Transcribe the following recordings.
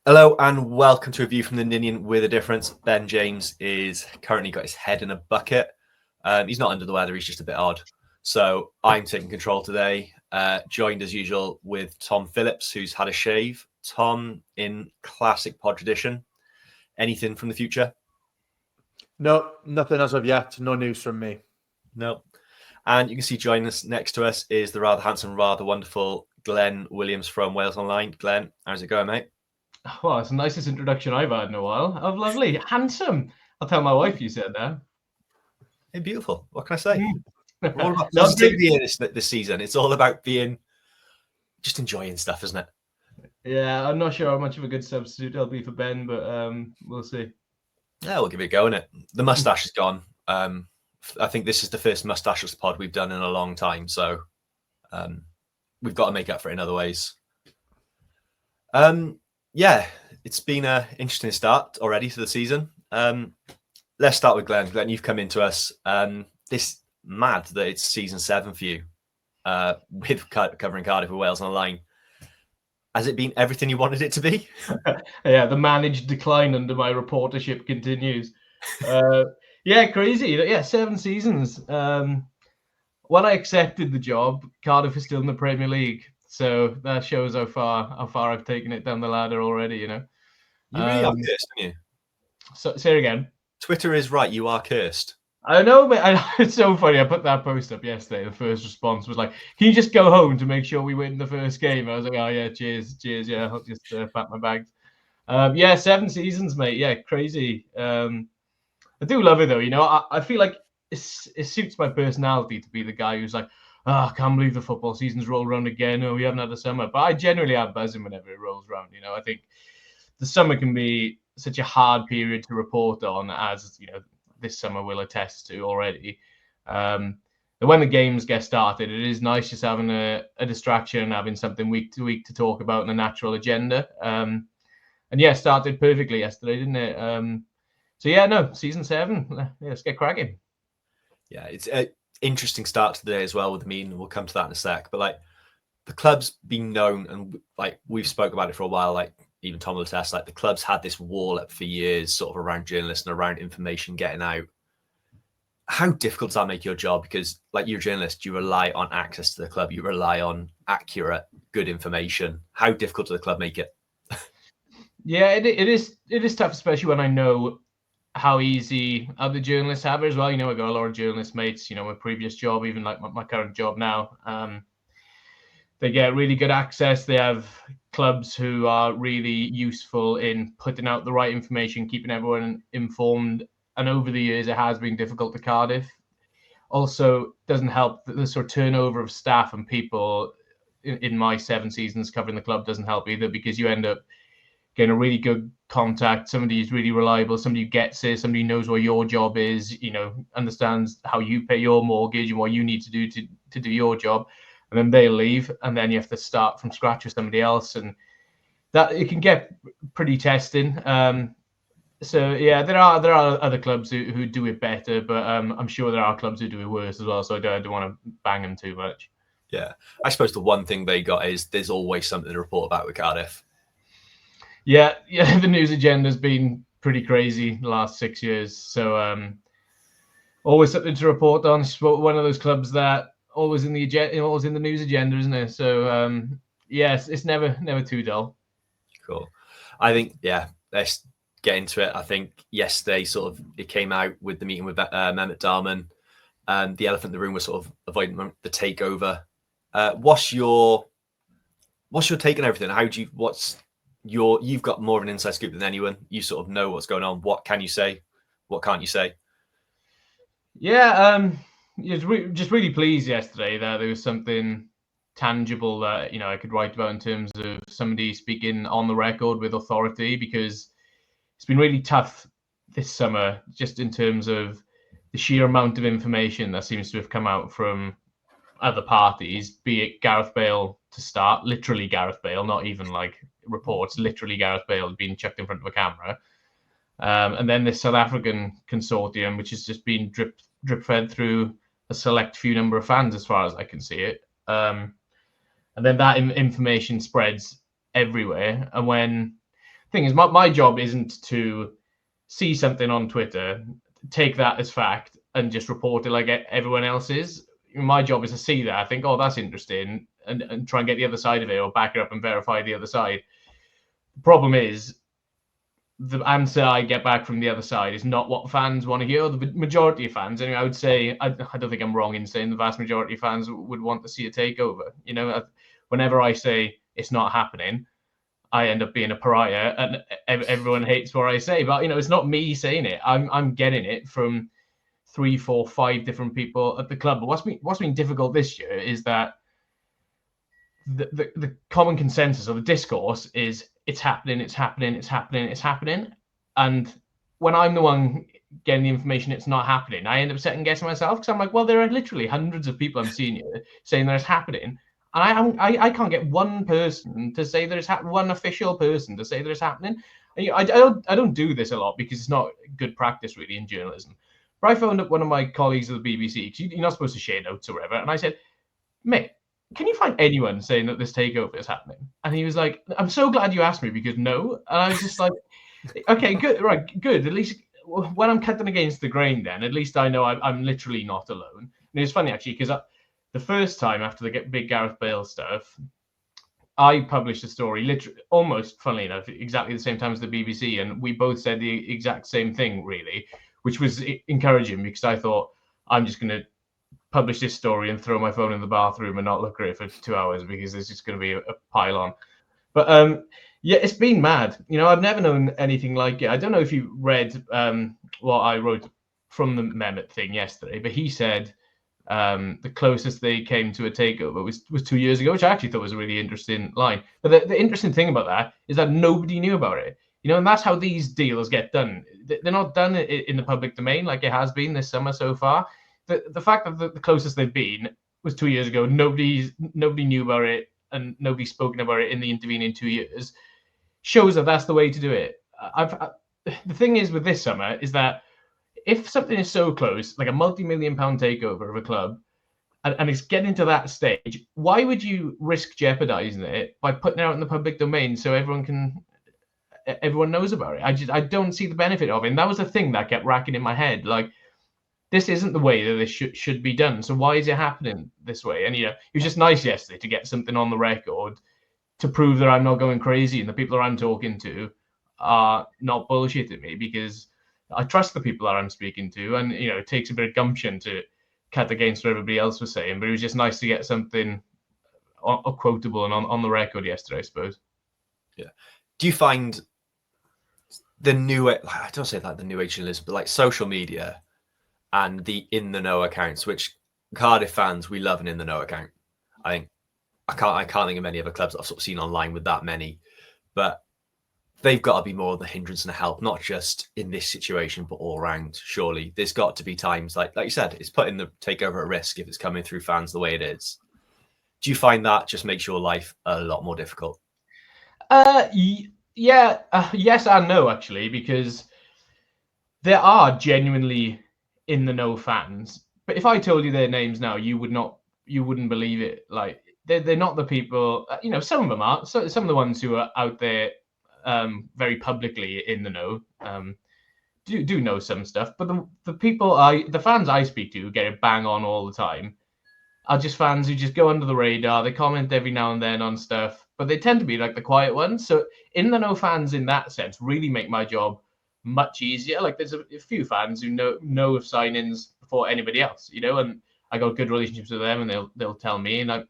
Hello and welcome to a view from the Ninian with a difference. Ben James is currently got his head in a bucket. He's not under the weather, he's just a bit odd. So I'm taking control today, joined as usual with Tom Phillips, who's had a shave. Tom, in classic pod tradition, anything from the future? No, nothing as of yet. No news from me. No. And you can see joining us next to us is the rather handsome, rather wonderful Glen Williams from Wales Online. Glen, how's it going, mate? Well, it's the nicest introduction I've had in a while. Oh, lovely. Handsome. I'll tell my wife you said that. Hey, beautiful. What can I say? We're all about positivity this season. It's all about being, just enjoying stuff, isn't it? Yeah, I'm not sure how much of a good substitute I'll be for Ben, but we'll see. Yeah, we'll give it a go, innit? The mustache is gone. I think this is the first mustacheless pod we've done in a long time, so we've got to make up for it in other ways. Yeah, it's been an interesting start already to the season. Let's start with Glen. Glen, you've come into us. This mad that it's season 7 for you with covering Cardiff with Wales Online. Has it been everything you wanted it to be? Yeah, the managed decline under my reportership continues. Yeah, crazy. Yeah, 7 seasons. When I accepted the job, Cardiff is still in the Premier League. So that shows how far I've taken it down the ladder already, you know. You really are cursed, aren't you? So, say it again. Twitter is right. You are cursed. I know, but it's so funny. I put that post up yesterday. The first response was like, "Can you just go home to make sure we win the first game?" I was like, "Oh yeah, cheers. Yeah, I'll just pack my bags." Yeah, 7 seasons, mate. Yeah, crazy. I do love it though. You know, I feel like it suits my personality to be the guy who's like, "Oh, I can't believe the football season's rolled around again. Oh, we haven't had a summer." But I generally am buzzing whenever it rolls around. You know, I think the summer can be such a hard period to report on, as you know, this summer will attest to already. When the games get started, it is nice just having a distraction and having something week to week to talk about in a natural agenda. And yeah, started perfectly yesterday, didn't it? So yeah, no, season 7. Yeah, let's get cracking. Yeah, it's an interesting start to the day as well with the meeting. We'll come to that in a sec. But like, the club's been known, and like we've spoke about it for a while. Like even Tom will attest, like the club's had this wall up for years, sort of around journalists and around information getting out. How difficult does that make your job? Because like you're a journalist, you rely on access to the club. You rely on accurate, good information. How difficult does the club make it? Yeah, it is tough, especially when I know how easy other journalists have it as well. You know, I got a lot of journalist mates, you know, my previous job, even like my current job now. They get really good access. They have clubs who are really useful in putting out the right information, keeping everyone informed. And over the years, it has been difficult to Cardiff. Also, doesn't help that the sort of turnover of staff and people in my 7 seasons covering the club doesn't help either, because you end up getting a really good contact, somebody who's really reliable, somebody who gets it, somebody who knows what your job is, you know, understands how you pay your mortgage and what you need to do to do your job. And then they leave, and then you have to start from scratch with somebody else, and that it can get pretty testing. So yeah, there are other clubs who do it better, but I'm sure there are clubs who do it worse as well. So I don't want to bang them too much. Yeah, I suppose the one thing they got is there's always something to report about with Cardiff. Yeah, the news agenda has been pretty crazy the last 6 years. So always something to report on. It's one of those clubs that always in the news agenda, isn't it? So yes, it's never too dull. Cool. I think let's get into it. I think yesterday it came out with the meeting with Mehmet Dalman, and the elephant in the room was sort of avoiding the takeover. What's your take on everything? You've got more of an inside scoop than anyone. You sort of know what's going on. What can you say? What can't you say? Yeah, just really pleased yesterday that there was something tangible that, you know, I could write about in terms of somebody speaking on the record with authority, because it's been really tough this summer just in terms of the sheer amount of information that seems to have come out from other parties, be it Gareth Bale to start, literally Gareth Bale, not even like reports, literally Gareth Bale being chucked in front of a camera. And then this South African consortium, which has just been drip fed through a select few number of fans, as far as I can see it. And then that information spreads everywhere. And when thing is, my job isn't to see something on Twitter, take that as fact, and just report it like everyone else is. My job is to see that, I think, oh, that's interesting, and try and get the other side of it, or back it up and verify the other side. The problem is, the answer I get back from the other side is not what fans want to hear. The majority of fans, anyway, I would say, I don't think I'm wrong in saying the vast majority of fans would want to see a takeover. You know, whenever I say it's not happening, I end up being a pariah, and everyone hates what I say. But, you know, it's not me saying it. I'm getting it from 3, 4, 5 different people at the club. But what's been difficult this year is that the common consensus or the discourse is it's happening. And when I'm the one getting the information it's not happening, I end up second guessing myself, because I'm like, well, there are literally hundreds of people I'm seeing here saying that it's happening. And I can't get one person to say that it's one official person to say that it's happening. I don't do this a lot because it's not good practice really in journalism. But I phoned up one of my colleagues at the BBC, because you're not supposed to share notes or whatever, and I said, mate, can you find anyone saying that this takeover is happening? And he was like, I'm so glad you asked me, because no. And I was just like, okay, good, right, good. At least when I'm cutting against the grain, then at least I know I'm literally not alone. And it's funny actually, because the first time after the big Gareth Bale stuff, I published a story, literally, almost, funnily enough, exactly the same time as the BBC, and we both said the exact same thing, really, which was encouraging, because I thought, I'm just going to publish this story and throw my phone in the bathroom and not look at it for 2 hours, because there's just going to be a pile on. But yeah, it's been mad. You know, I've never known anything like it. I don't know if you read what I wrote from the Mehmet thing yesterday, but he said the closest they came to a takeover was 2 years ago, which I actually thought was a really interesting line. But the interesting thing about that is that nobody knew about it. You know, and that's how these deals get done. They're not done in the public domain like it has been this summer so far. The fact that the closest they've been was 2 years ago, nobody knew about it, and nobody's spoken about it in the intervening 2 years, shows that that's the way to do it. The thing is with this summer is that if something is so close, like a multi-million-pound takeover of a club, and it's getting to that stage, why would you risk jeopardizing it by putting it out in the public domain so everyone knows about it? I don't see the benefit of it. And that was the thing that kept racking in my head. Like, this isn't the way that this should be done. So why is it happening this way? And, you know, it was just nice yesterday to get something on the record to prove that I'm not going crazy and the people that I'm talking to are not bullshitting me, because I trust the people that I'm speaking to. And, you know, it takes a bit of gumption to cut against what everybody else was saying. But it was just nice to get something quotable and on the record yesterday, I suppose. Yeah. Do you find the new, I don't say like the new age journalism, but like social media and the in the know accounts, which Cardiff fans, we love an in the know account. I think I can't think of many other clubs that I've sort of seen online with that many, but they've got to be more of the hindrance and the help, not just in this situation, but all around. Surely there's got to be times like you said, it's putting the takeover at risk if it's coming through fans the way it is. Do you find that just makes your life a lot more difficult? Yeah, yes and no, actually, because there are genuinely in the know fans, but if I told you their names now, you wouldn't believe it. Like, they're not the people, you know, some of them are. So some of the ones who are out there very publicly in the know do know some stuff, but the fans I speak to who get it bang on all the time are just fans who just go under the radar. They comment every now and then on stuff, but they tend to be like the quiet ones. So in the know fans in that sense really make my job much easier. Like, there's a few fans who know of signings before anybody else, you know, and I got good relationships with them, and they'll tell me. And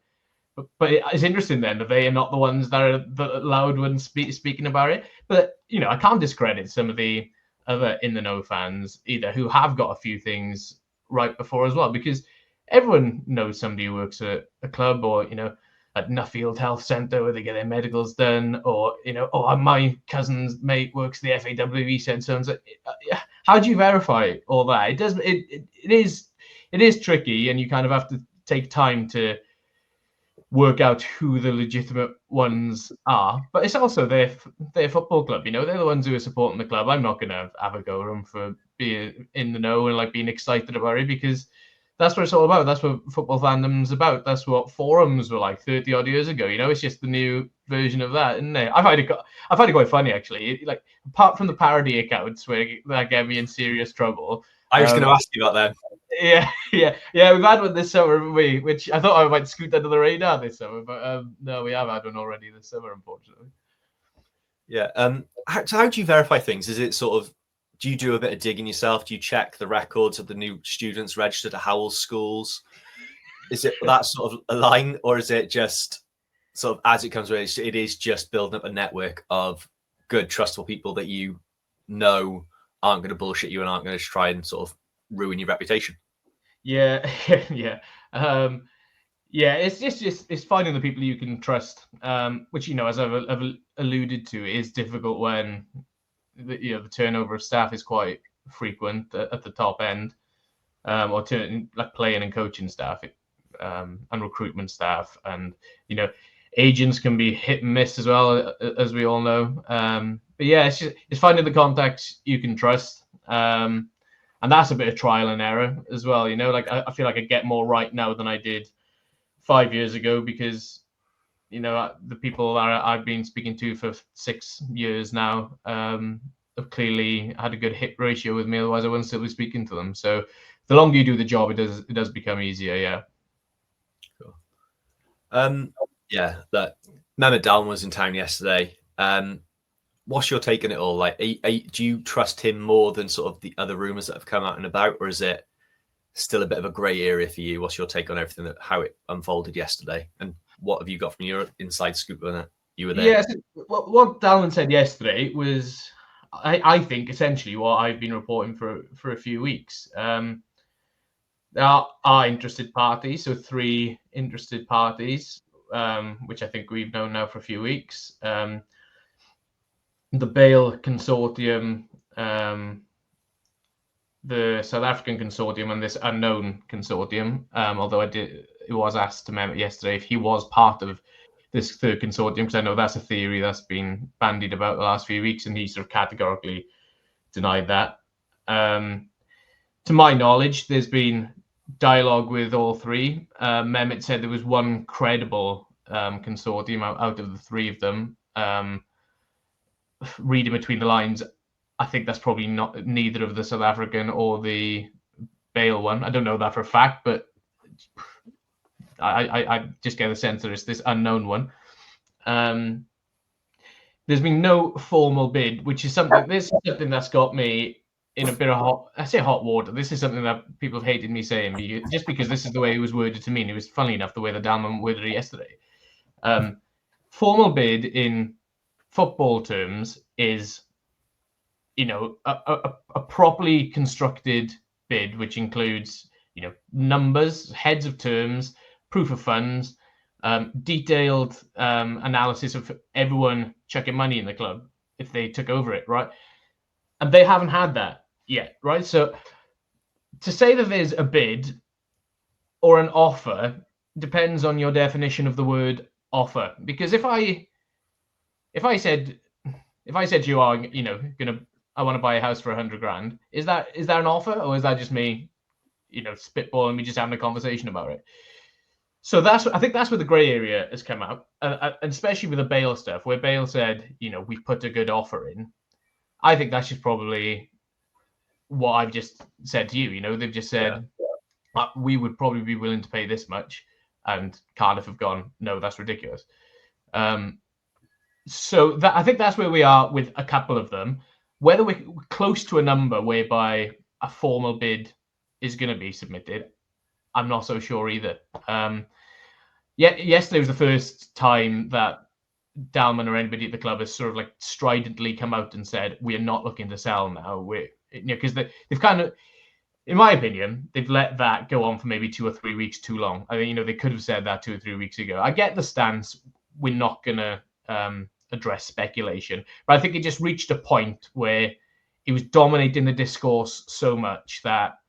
but it's interesting then that they are not the ones that are the loud ones speaking about it. But, you know, I can't discredit some of the other in the know fans either, who have got a few things right before as well, because everyone knows somebody who works at a club, or, you know, at Midfield Health Centre where they get their medicals done, or, you know, my cousin's mate works at the FAWE Centre. And so, how do you verify all that? It is tricky, and you kind of have to take time to work out who the legitimate ones are. But it's also their football club, you know, they're the ones who are supporting the club. I'm not going to have a go at them for being in the know and like being excited about it, because that's what it's all about. That's what football fandom's about. That's what forums were like 30 odd years ago. You know, it's just the new version of that, isn't it? I find it quite funny actually. Like apart from the parody accounts where that get me in serious trouble. I was going to ask you about that. Yeah. We've had one this summer, haven't we? Which I thought I might scoot under the radar this summer, but no, we have had one already this summer, unfortunately. Yeah. So how do you verify things? Is it sort of, do you do a bit of digging yourself? Do you check the records of the new students registered at Howell schools? Is it that sort of a line, or is it just sort of as it comes? It is just building up a network of good, trustful people that you know aren't going to bullshit you and aren't going to try and sort of ruin your reputation. Yeah, yeah. It's just it's finding the people you can trust, which, you know, as I've alluded to, is difficult when the turnover of staff is quite frequent at the top end, or like playing and coaching staff, and recruitment staff, and agents can be hit and miss as well, as we all know. But yeah, it's finding the contacts you can trust, and that's a bit of trial and error as well. Like I feel like I get more right now than I did 5 years ago, because the people that I've been speaking to for 6 years now have clearly had a good hit ratio with me. Otherwise, I wouldn't still be speaking to them. So the longer you do the job, it does become easier. Yeah. Cool. Yeah. That Mehmet Dalman was in town yesterday. What's your take on it all? Like, do you trust him more than sort of the other rumours that have come out and about, or is it still a bit of a grey area for you? What's your take on everything, how it unfolded yesterday, and what have you got from your inside scoop on it? You were there. Yeah, what Dalman said yesterday was, I think, essentially what I've been reporting for a few weeks. There are interested parties, so 3 interested parties, which I think we've known now for a few weeks. The Bale Consortium, the South African consortium, and this unknown consortium. Although it was asked to Mehmet yesterday if he was part of this third consortium, because I know that's a theory that's been bandied about the last few weeks, and he sort of categorically denied that. To my knowledge, there's been dialogue with all 3. Mehmet said there was one credible consortium out of the 3 of them. Reading between the lines, I think that's probably not neither of the South African or the Bale one. I don't know that for a fact, but I just get the sense that it's this unknown one. There's been no formal bid, which is something. This is something that's got me in a bit of hot water. This is something that people have hated me saying, just because this is the way it was worded to me, and it was funny enough the way that Dalman worded it yesterday. Formal bid in football terms is, a properly constructed bid, which includes, numbers, heads of terms, proof of funds, detailed analysis of everyone chucking money in the club if they took over it, right? And they haven't had that yet, right? So to say that there's a bid or an offer depends on your definition of the word offer. Because if I said to you, I want to buy a house for 100 grand, is that an offer, or is that just me, spitballing, me just having a conversation about it? So I think that's where the grey area has come out, and especially with the Bale stuff, where Bale said, we've put a good offer in. I think that's just probably what I've just said to you. They've just said, we would probably be willing to pay this much, and Cardiff have gone, no, that's ridiculous. So I think that's where we are with a couple of them. Whether we're close to a number whereby a formal bid is going to be submitted, I'm not so sure either. Yesterday was the first time that Dalman or anybody at the club has sort of like stridently come out and said, we are not looking to sell now. Because they've kind of, in my opinion, they've let that go on for maybe 2 or 3 weeks too long. I mean, they could have said that 2 or 3 weeks ago. I get the stance. We're not going to address speculation, but I think it just reached a point where it was dominating the discourse so much that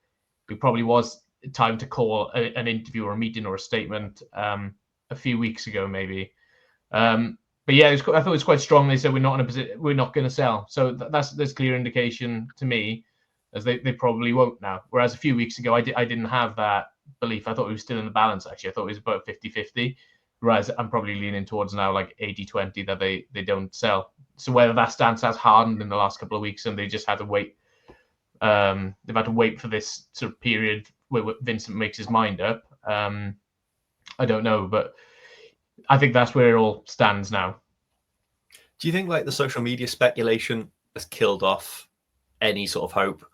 it probably was time to call an interview or a meeting or a statement a few weeks ago, maybe. But yeah, I thought it was quite strong. They said we're not in a position, we're not going to sell. So there's clear indication to me, as they probably won't now. Whereas a few weeks ago, I didn't have that belief. I thought we were still in the balance, actually. I thought it was about 50-50, whereas I'm probably leaning towards now like 80-20 that they don't sell. So whether that stance has hardened in the last couple of weeks and they just had to wait, they've had to wait for this sort of period where Vincent makes his mind up. I don't know, but I think that's where it all stands now. Do you think like the social media speculation has killed off any sort of hope?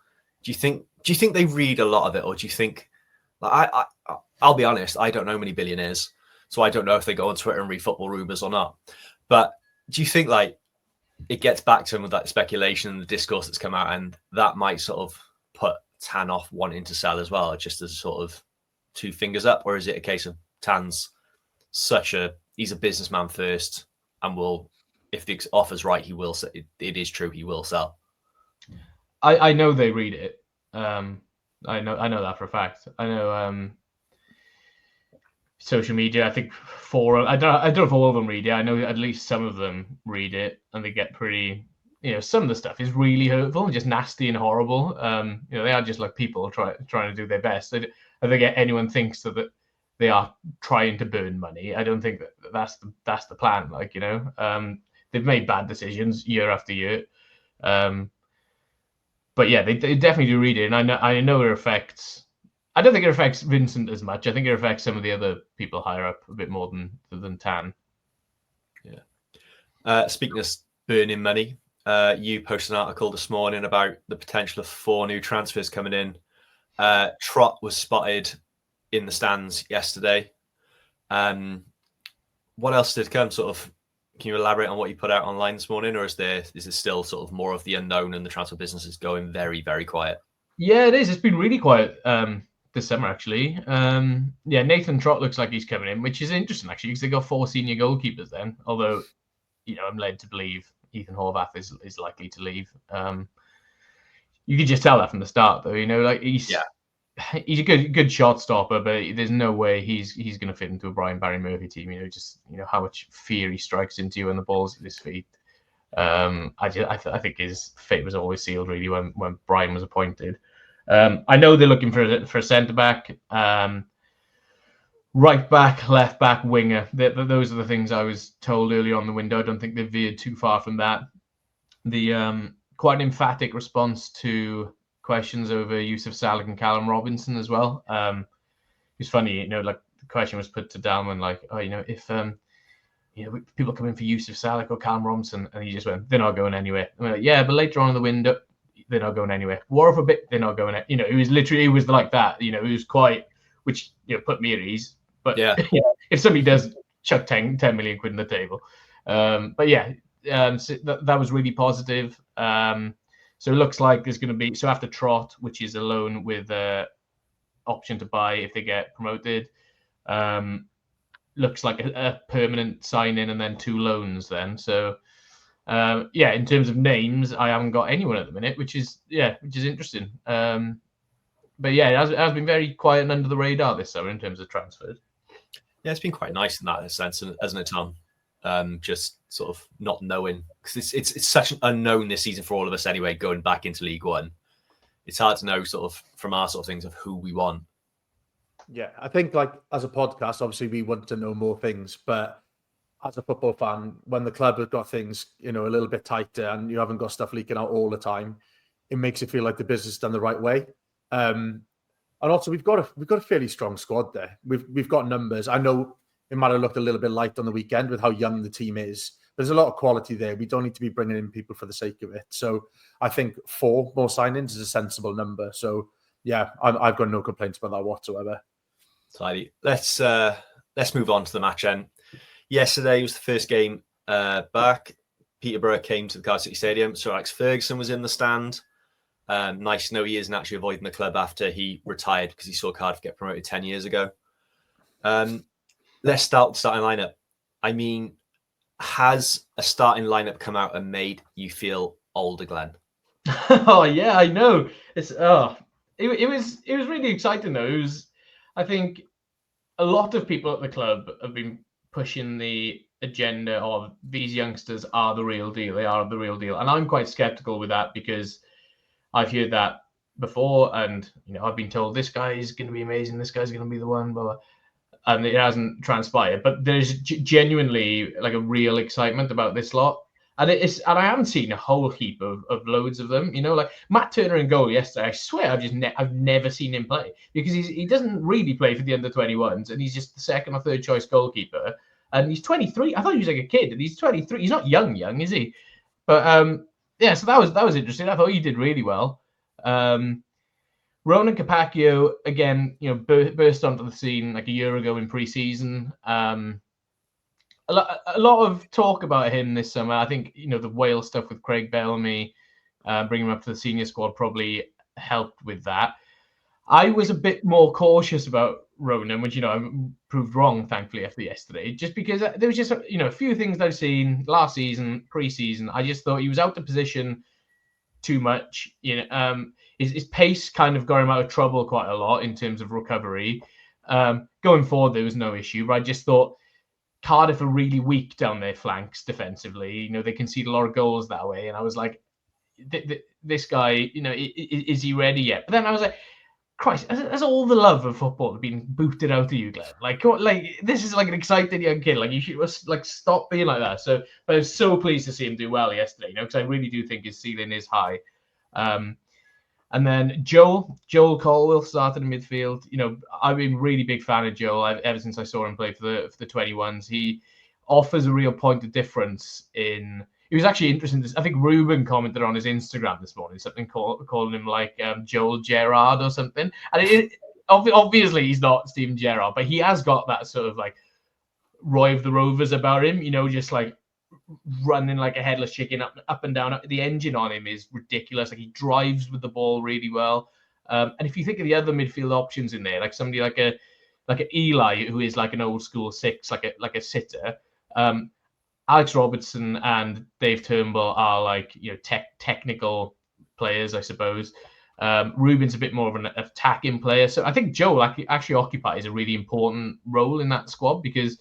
Do you think they read a lot of it, or do you think like I'll be honest, I don't know many billionaires, so I don't know if they go on Twitter and read football rumors or not. But do you think like it gets back to him with that speculation and the discourse that's come out, and that might sort of put Tan off wanting to sell as well, just as sort of two fingers up? Or is it a case of Tan's he's a businessman first, and will, if the offer's right, he will sell. It is true, he will sell. I know they read it. I know that for a fact. I know social media, I think I don't know if all of them read it. I know at least some of them read it, and they get pretty, some of the stuff is really hurtful and just nasty and horrible. They are just like people trying to do their best. I think anyone thinks that they are trying to burn money. I don't think that's the plan. They've made bad decisions year after year. But yeah, they definitely do read it, and I know it affects. I don't think it affects Vincent as much. I think it affects some of the other people higher up a bit more than Tan. Yeah. Speaking of burning money, you posted an article this morning about the potential of 4 new transfers coming in. Trott was spotted in the stands yesterday. What else did come? Can you elaborate on what you put out online this morning, or is it still sort of more of the unknown and the transfer business is going very, very quiet? Yeah, it is. It's been really quiet this summer, actually. Nathan Trott looks like he's coming in, which is interesting, actually, because they got 4 senior goalkeepers then. Although, I'm led to believe Ethan Horvath is likely to leave. You could just tell that from the start, though. He's a good shot stopper, but there's no way he's going to fit into a Brian Barry Murphy team. How much fear he strikes into you when the ball's at his feet. I think his fate was always sealed, really, when Brian was appointed. I know they're looking for a centre back, right back, left back, winger. Those are the things I was told early on the window. I don't think they've veered too far from that. The quite an emphatic response to questions over Yusuf Salek and Callum Robinson as well. It's funny, like the question was put to Dalman, like, if people come in for Yusuf Salek or Callum Robinson, and he just went, they're not going anywhere. And we're like, yeah, but later on in the window, they're not going anywhere. War of a bit, they're not going. It was like that. It was quite, which put me at ease. But yeah, if somebody does chuck 10 million quid on the table, so that was really positive. So it looks like there's going to be, so after Trott, which is a loan with option to buy if they get promoted, looks like a permanent sign-in and then 2 loans then. So, in terms of names, I haven't got anyone at the minute, which is interesting. But yeah, it has been very quiet and under the radar this summer in terms of transfers. Yeah, it's been quite nice in that sense, hasn't it, Tom? Just sort of not knowing, because it's such an unknown this season for all of us anyway, going back into League One. It's hard to know sort of from our sort of things of who we want. Yeah, I think like as a podcast, obviously we want to know more things, but as a football fan, when the club has got things, a little bit tighter and you haven't got stuff leaking out all the time, it makes it feel like the business is done the right way. And also we've got a fairly strong squad there. We've got numbers. I know it might have looked a little bit light on the weekend with how young the team is. There's a lot of quality there. We don't need to be bringing in people for the sake of it. So I think 4 more signings is a sensible number. So yeah, I've got no complaints about that whatsoever. Tidy. Let's move on to the match then. Yesterday was the first game back. Peterborough came to the Cardiff City Stadium. Sir Alex Ferguson was in the stand. Nice to know he isn't actually avoiding the club after he retired because he saw Cardiff get promoted 10 years ago. Let's start with the starting lineup. I mean, has a starting lineup come out and made you feel older, Glenn? Oh yeah, I know. It was really exciting though. I think a lot of people at the club have been pushing the agenda of these youngsters are the real deal. They are the real deal, and I'm quite skeptical with that because I've heard that before, and I've been told this guy is going to be amazing, this guy's going to be the one, blah, blah, and it hasn't transpired. But there's genuinely like a real excitement about this lot. And I haven't seen a whole heap of loads of them. Like Matt Turner in goal yesterday. I swear I've never seen him play, because he doesn't really play for the under-21s, and he's just the second or third choice goalkeeper. And he's 23. I thought he was like a kid, and he's 23. He's not young, is he? But yeah. So that was interesting. I thought he did really well. Ronan Capaccio again, burst onto the scene like a year ago in pre-season. A lot of talk about him this summer. I think the Wales stuff with Craig Bellamy, bringing him up to the senior squad, probably helped with that. I was a bit more cautious about Ronan, which I proved wrong, thankfully, after yesterday, just because there was just a few things that I've seen last season, pre-season. I just thought he was out of position too much. His pace kind of got him out of trouble quite a lot in terms of recovery. Going forward, there was no issue, but I just thought Cardiff are really weak down their flanks defensively. They concede a lot of goals that way. And I was like, this guy, is he ready yet? But then I was like, Christ, has all the love of football been booted out of you, Glenn? Like this is like an exciting young kid. Like, you should stop being like that. So, but I was so pleased to see him do well yesterday, because I really do think his ceiling is high. And then Joel Colwell started in midfield. I've been a really big fan of Joel ever since I saw him play for the 21s. He offers a real point of difference in. It was actually interesting. I think Ruben commented on his Instagram this morning, something calling him like Joel Gerrard or something. And obviously he's not Steven Gerrard, but he has got that sort of like Roy of the Rovers about him. Just like running like a headless chicken up and down. The engine on him is ridiculous. Like, he drives with the ball really well. And if you think of the other midfield options in there, like somebody like a Eli, who is like an old school six, like a sitter. Alex Robertson and Dave Turnbull are like technical players, I suppose. Ruben's a bit more of an attacking player, so I think Joel actually occupies a really important role in that squad, because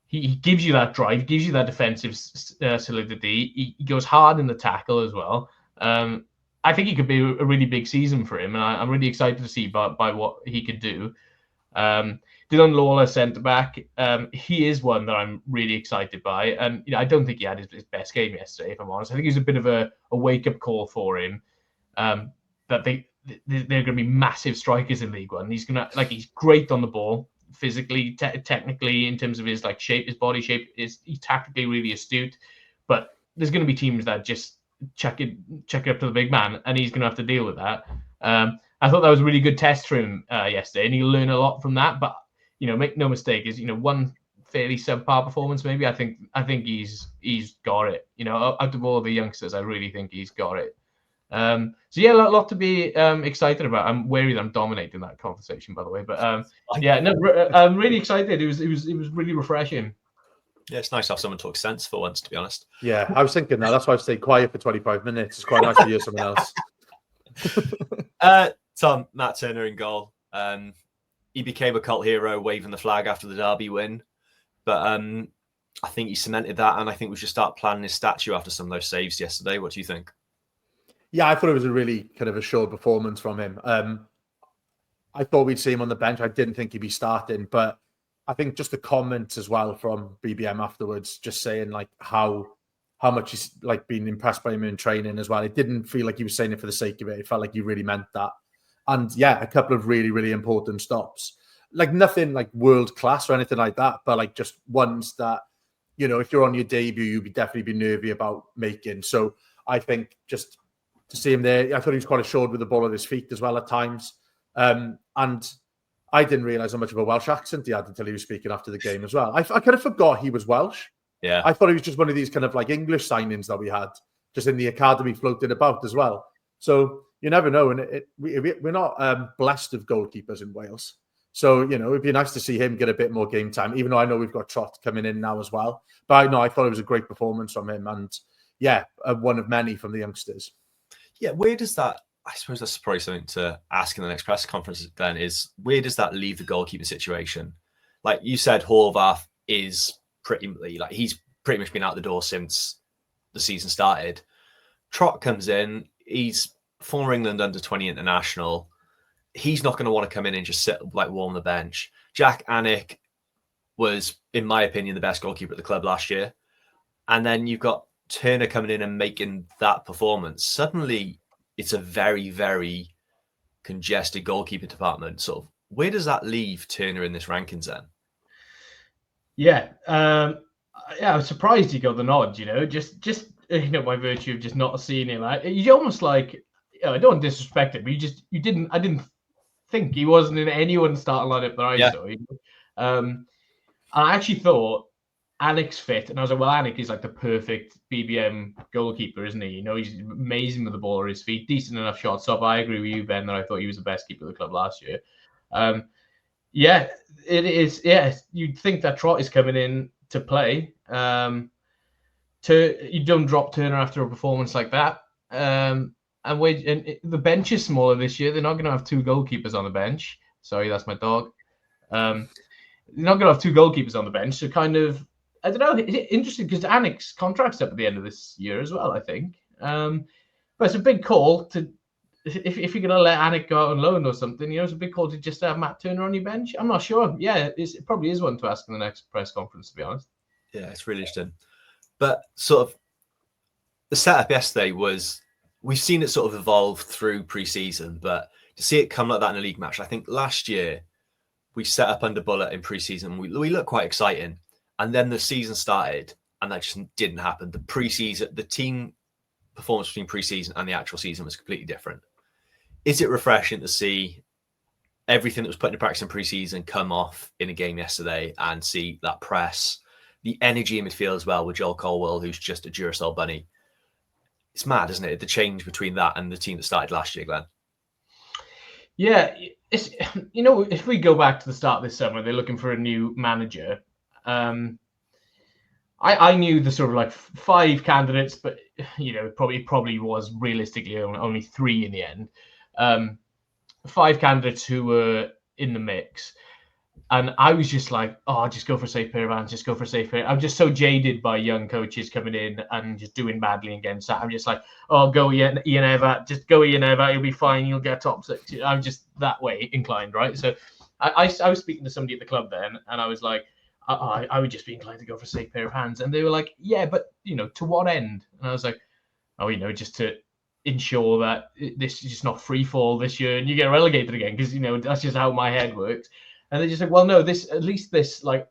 he gives you that drive, gives you that defensive solidity. He goes hard in the tackle as well. I think he could be a really big season for him, and I'm really excited to see by what he could do. Dylan Lawler, centre back, he is one that I'm really excited by, and I don't think he had his best game yesterday, if I'm honest. I think it was a bit of a wake up call for him. That they're going to be massive strikers in League One. He's great on the ball, physically, technically, in terms of his shape, his body shape. He's tactically really astute, but there's going to be teams that just check it up to the big man, and he's going to have to deal with that. I thought that was a really good test for him yesterday, and he'll learn a lot from that. But make no mistake, is one fairly subpar performance maybe. I think he's got it. Out of all the youngsters, I really think he's got it. So yeah, a lot to be excited about. I'm wary that I'm dominating that conversation, by the way. But yeah, no, I'm really excited. It was really refreshing. Yeah, it's nice to have someone talk sense for once, to be honest. Yeah, I was thinking that. That's why I stayed quiet for 25 minutes. It's quite nice to hear someone else. Tom, Matt Turner in goal. He became a cult hero, waving the flag after the Derby win. But I think he cemented that, and I think we should start planning his statue after some of those saves yesterday. What do you think? Yeah, I thought it was a really kind of assured performance from him. I thought we'd see him on the bench. I didn't think he'd be starting, but I think just the comments as well from BBM afterwards, just saying how much he's been impressed by him in training as well. It didn't feel like he was saying it for the sake of it. It felt like he really meant that. And yeah, a couple of really, really important stops. Nothing world class or anything like that, but just ones that, if you're on your debut, you'd definitely be nervy about making. So I think just to see him there, I thought he was quite assured with the ball at his feet as well at times. And I didn't realise how much of a Welsh accent he had until he was speaking after the game as well. I kind of forgot he was Welsh. Yeah. I thought he was just one of these kind of English signings that we had just in the academy floating about as well. So you never know. And we're not blessed with goalkeepers in Wales. So, it'd be nice to see him get a bit more game time, even though I know we've got Trott coming in now as well. But I thought it was a great performance from him. And yeah, one of many from the youngsters. Yeah, where does that, I suppose that's probably something to ask in the next press conference then, is where does that leave the goalkeeper situation? Like you said, Horvath is he's pretty much been out the door since the season started. Trott comes in, he's former England under-20 international. He's not going to want to come in and just sit like warm the bench. Jack Anick was, in my opinion, the best goalkeeper at the club last year. And then you've got Turner coming in and making that performance. Suddenly, it's a very, very congested goalkeeper department. Sort of, where does that leave Turner in this rankings then? Yeah, I was surprised he got the nod. Just by virtue of just not seeing him. You almost like, I don't disrespect him, but I didn't think he wasn't in anyone's starting lineup that I saw. And I actually thought Anick's fit, and I was like, well, Anick is like the perfect BBM goalkeeper, isn't he? He's amazing with the ball at his feet, decent enough shot stop. I agree with you, Ben, that I thought he was the best keeper of the club last year. Yeah, it is. Yeah, you'd think that Trott is coming in to play. You don't drop Turner after a performance like that. And the bench is smaller this year. They're not going to have two goalkeepers on the bench. Sorry, that's my dog. They're not going to have two goalkeepers on the bench. So kind of, I don't know. It's interesting because Anick's contract's up at the end of this year as well, I think. But it's a big call to, if you're going to let Anick go out on loan or something, it's a big call to just have Matt Turner on your bench. I'm not sure. Yeah, it probably is one to ask in the next press conference, to be honest. Yeah, it's really interesting. But sort of the setup yesterday was, we've seen it sort of evolve through pre-season, but to see it come like that in a league match, I think last year we set up under Bullet in pre-season. We looked quite exciting. And then the season started and that just didn't happen. The pre-season, the team performance between pre-season and the actual season was completely different. Is it refreshing to see everything that was put into practice in pre-season come off in a game yesterday and see that press, the energy in midfield as well with Joel Colwell, who's just a Duracell bunny? It's mad, isn't it? The change between that and the team that started last year, Glenn. Yeah, it's, if we go back to the start of this summer, they're looking for a new manager. I knew the sort of like 5 candidates, but probably was realistically only 3 in the end. 5 candidates who were in the mix. And I was just like, just go for a safe pair of hands, just go for a safe pair. I'm just so jaded by young coaches coming in and just doing badly against that. I'm just like, go Ian Evatt, just go Ian Evatt, you'll be fine, you'll get top 6. I'm just that way inclined, right? So I was speaking to somebody at the club then, and I was like, I would just be inclined to go for a safe pair of hands. And they were like, yeah, but, to what end? And I was like, just to ensure that this is just not free fall this year and you get relegated again, because, that's just how my head works. And they just like, well, no, this like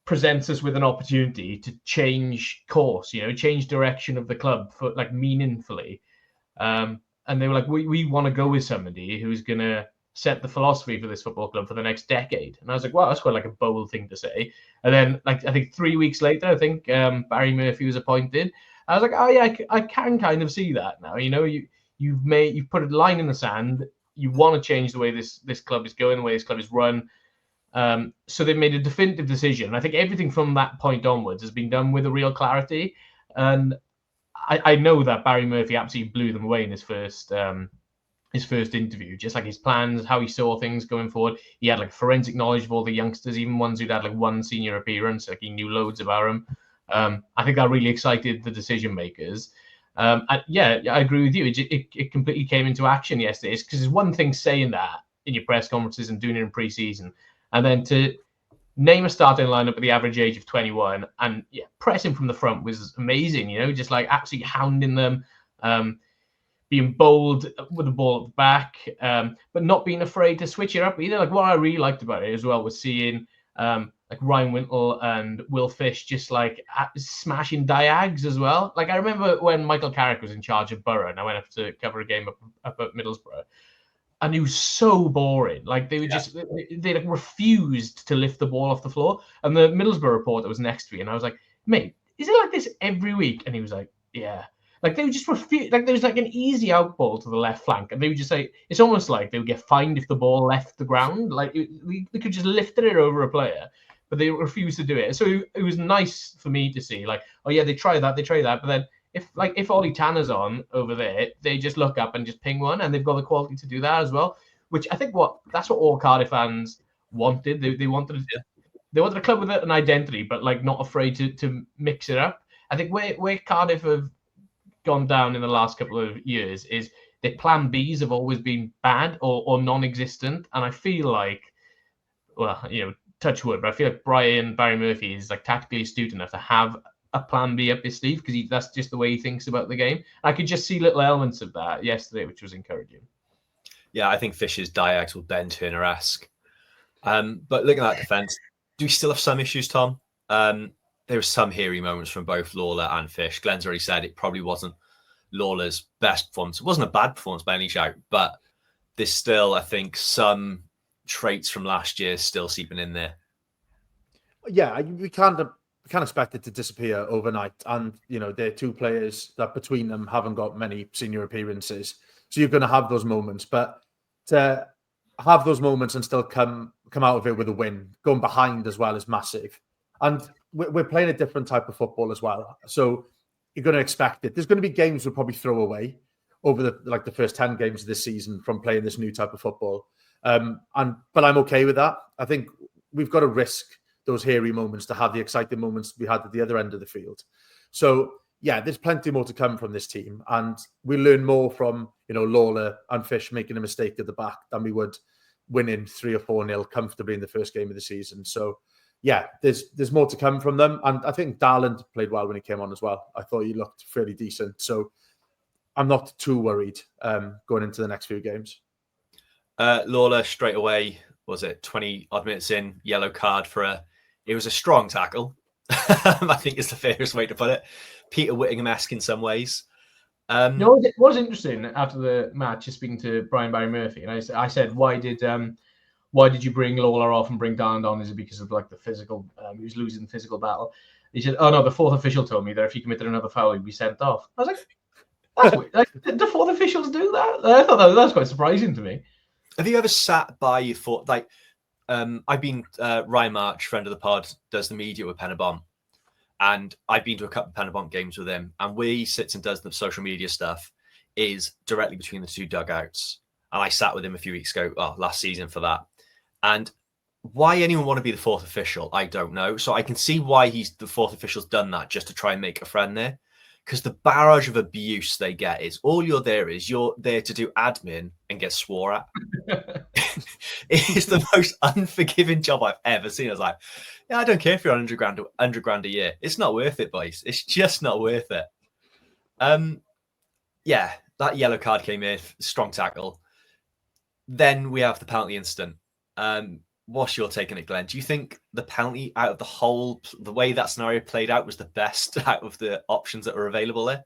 presents us with an opportunity to change course, change direction of the club for like meaningfully. And they were like, we want to go with somebody who's going to set the philosophy for this football club for the next decade. And I was like, wow, that's quite like a bold thing to say. And then like, I think 3 weeks later, I think Barry Murphy was appointed. I was like, oh yeah, I can kind of see that now. You've put a line in the sand. You want to change the way this club is going, the way this club is run. So they've made a definitive decision. And I think everything from that point onwards has been done with a real clarity. And I know that Barry Murphy absolutely blew them away in his first interview, just like his plans, how he saw things going forward. He had like forensic knowledge of all the youngsters, even ones who'd had like one senior appearance, like he knew loads about them. I think that really excited the decision makers. And yeah, I agree with you. It completely came into action yesterday. Because it's one thing saying that in your press conferences and doing it in pre-season, and then to name a starting lineup at the average age of 21 and pressing from the front was amazing. Just like absolutely hounding them, being bold with the ball at the back, but not being afraid to switch it up either. Like what I really liked about it as well was seeing like Ryan Wintle and Will Fish just like smashing diags as well. Like I remember when Michael Carrick was in charge of Borough and I went up to cover a game up at Middlesbrough, and it was so boring. Like they were they like refused to lift the ball off the floor. And the Middlesbrough reporter was next to me and I was like, mate, is it like this every week? And he was like, yeah. Like they would just refuse. Like there was like an easy out ball to the left flank, and they would just say it's almost like they would get fined if the ball left the ground. Like they could just lift it over a player, but they refused to do it. So it was nice for me to see. Like, oh yeah, they try that, but then if Ollie Tanner's on over there, they just look up and just ping one, and they've got the quality to do that as well. Which I think that's what all Cardiff fans wanted. They wanted a club with an identity, but like not afraid to mix it up. I think where Cardiff have gone down in the last couple of years is their plan Bs have always been bad or non-existent. And I feel like, well, touch wood, but I feel like Barry Murphy is like tactically astute enough to have a plan B up his sleeve, because that's just the way he thinks about the game. I could just see little elements of that yesterday, which was encouraging. Yeah, I think Fish's diagonal Ben Turner-esque. But looking at that defence, do we still have some issues, Tom? There were some hairy moments from both Lawler and Fish. Glenn's already said it probably wasn't Lawler's best performance. It wasn't a bad performance by any shout, but there's still, I think, some traits from last year still seeping in there. Yeah, we can't expect it to disappear overnight. And, they're two players that between them haven't got many senior appearances. So you're going to have those moments. But to have those moments and still come out of it with a win, going behind as well, is massive. And we're playing a different type of football as well. So you're going to expect it. There's going to be games we'll probably throw away over the first 10 games of this season from playing this new type of football. But I'm okay with that. I think we've got to risk those hairy moments to have the exciting moments we had at the other end of the field. So yeah, there's plenty more to come from this team, and we learn more from Lawler and Fish making a mistake at the back than we would winning 3 or 4-0 comfortably in the first game of the season. So yeah, there's more to come from them, and I think Dalman played well when he came on as well. I thought he looked fairly decent, so I'm not too worried going into the next few games. Lawler straight away, was it 20 odd minutes in, yellow card for it was a strong tackle. I think is the fairest way to put it. Peter Whittingham-esque in some ways. It was interesting after the match, just speaking to Barry Murphy, and I said, why did you bring Lawler off and bring Dalman on? Is it because of like the physical? He was losing the physical battle. He said, "Oh no, the fourth official told me that if he committed another foul, he'd be sent off." I was like, "That's weird. Like, the fourth officials do that?" I thought that was quite surprising to me. Have you ever sat by your foot? Like, I've been Ryan March, friend of the pod, does the media with Peterborough, and I've been to a couple of Peterborough games with him. And where he sits and does the social media stuff is directly between the two dugouts. And I sat with him a few weeks ago, last season for that. And why anyone want to be the fourth official, I don't know. So I can see why the fourth official's done that, just to try and make a friend there. Because the barrage of abuse they get is you're there to do admin and get swore at. It is the most unforgiving job I've ever seen. I was like, yeah, I don't care if you're on $100,000 a year. It's not worth it, boys. It's just not worth it. Yeah, that yellow card came in, strong tackle. Then we have the penalty incident. What's your take on it, Glenn? Do you think the penalty out of the way that scenario played out was the best out of the options that were available there?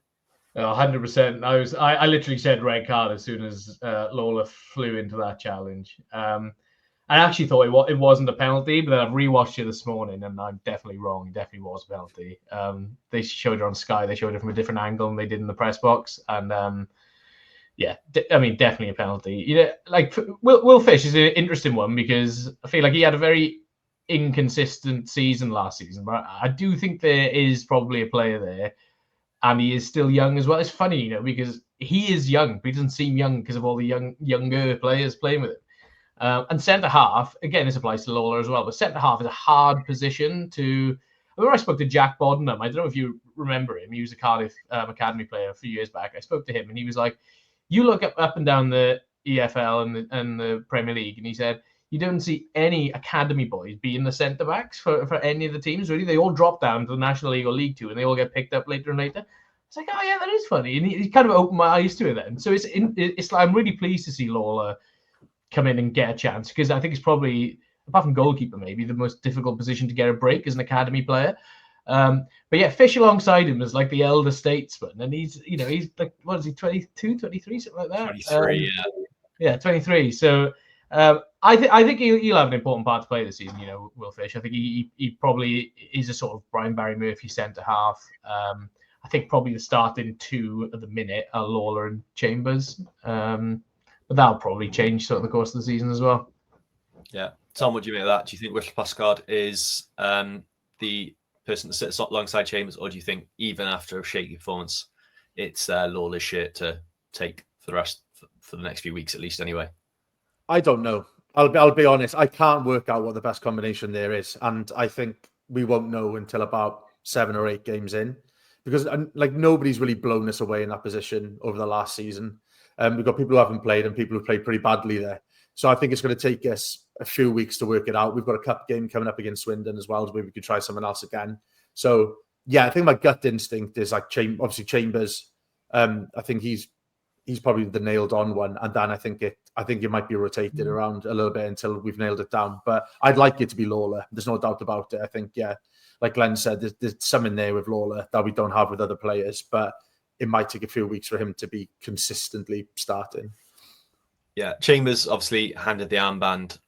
100%. I literally said red card as soon as Lawler flew into that challenge. I actually thought it wasn't a penalty, but then I've rewatched it this morning, and I'm definitely wrong. It definitely was a penalty. They showed it on Sky. They showed it from a different angle than they did in the press box, and yeah, definitely a penalty. Like Will Fish is an interesting one, because I feel like he had a very inconsistent season last season, but I do think there is probably a player there, and he is still young as well. It's funny, because he is young, but he doesn't seem young because of all the younger players playing with him. And centre half, again, this applies to Lawler as well, but centre half is a hard position to. I remember I spoke to Jack Boddenham. I don't know if you remember him. He was a Cardiff academy player a few years back. I spoke to him, and he was like, you look up and down the EFL and the Premier League, and he said, you don't see any academy boys being the centre backs for any of the teams, really. They all drop down to the National League or League Two, and they all get picked up later and later. It's like, oh yeah, that is funny, and he kind of opened my eyes to it then. So it's like, I'm really pleased to see Lawler come in and get a chance, because I think it's probably, apart from goalkeeper, maybe the most difficult position to get a break as an academy player. But yeah, Fish alongside him is like the elder statesman, and he's like, what is he, 22, 23, something like that? 23, yeah, 23. So I think he'll have an important part to play this season. Will Fish. I think he probably is a sort of Barry Murphy centre half. I think probably the starting two at the minute are Lawler and Chambers. But that'll probably change sort of the course of the season as well. Yeah. Tom, what do you make of that? Do you think Whittle Pascard is the person that sits alongside Chambers, or do you think even after a shaky performance, it's Lawler's shirt to take for the next few weeks at least anyway? I don't know. I'll be honest. I can't work out what the best combination there is, and I think we won't know until about 7 or 8 games in, because like nobody's really blown us away in that position over the last season. We've got people who haven't played and people who played pretty badly there. So I think it's going to take us a few weeks to work it out. We've got a cup game coming up against Swindon as well, so maybe we could try someone else again. So yeah, I think my gut instinct is like obviously Chambers. I think he's probably the nailed on one, and then I think it might be rotated around a little bit until we've nailed it down. But I'd like it to be Lawler. There's no doubt about it. I think, yeah, like Glenn said, there's something there with Lawler that we don't have with other players, but it might take a few weeks for him to be consistently starting. Yeah, Chambers obviously handed the armband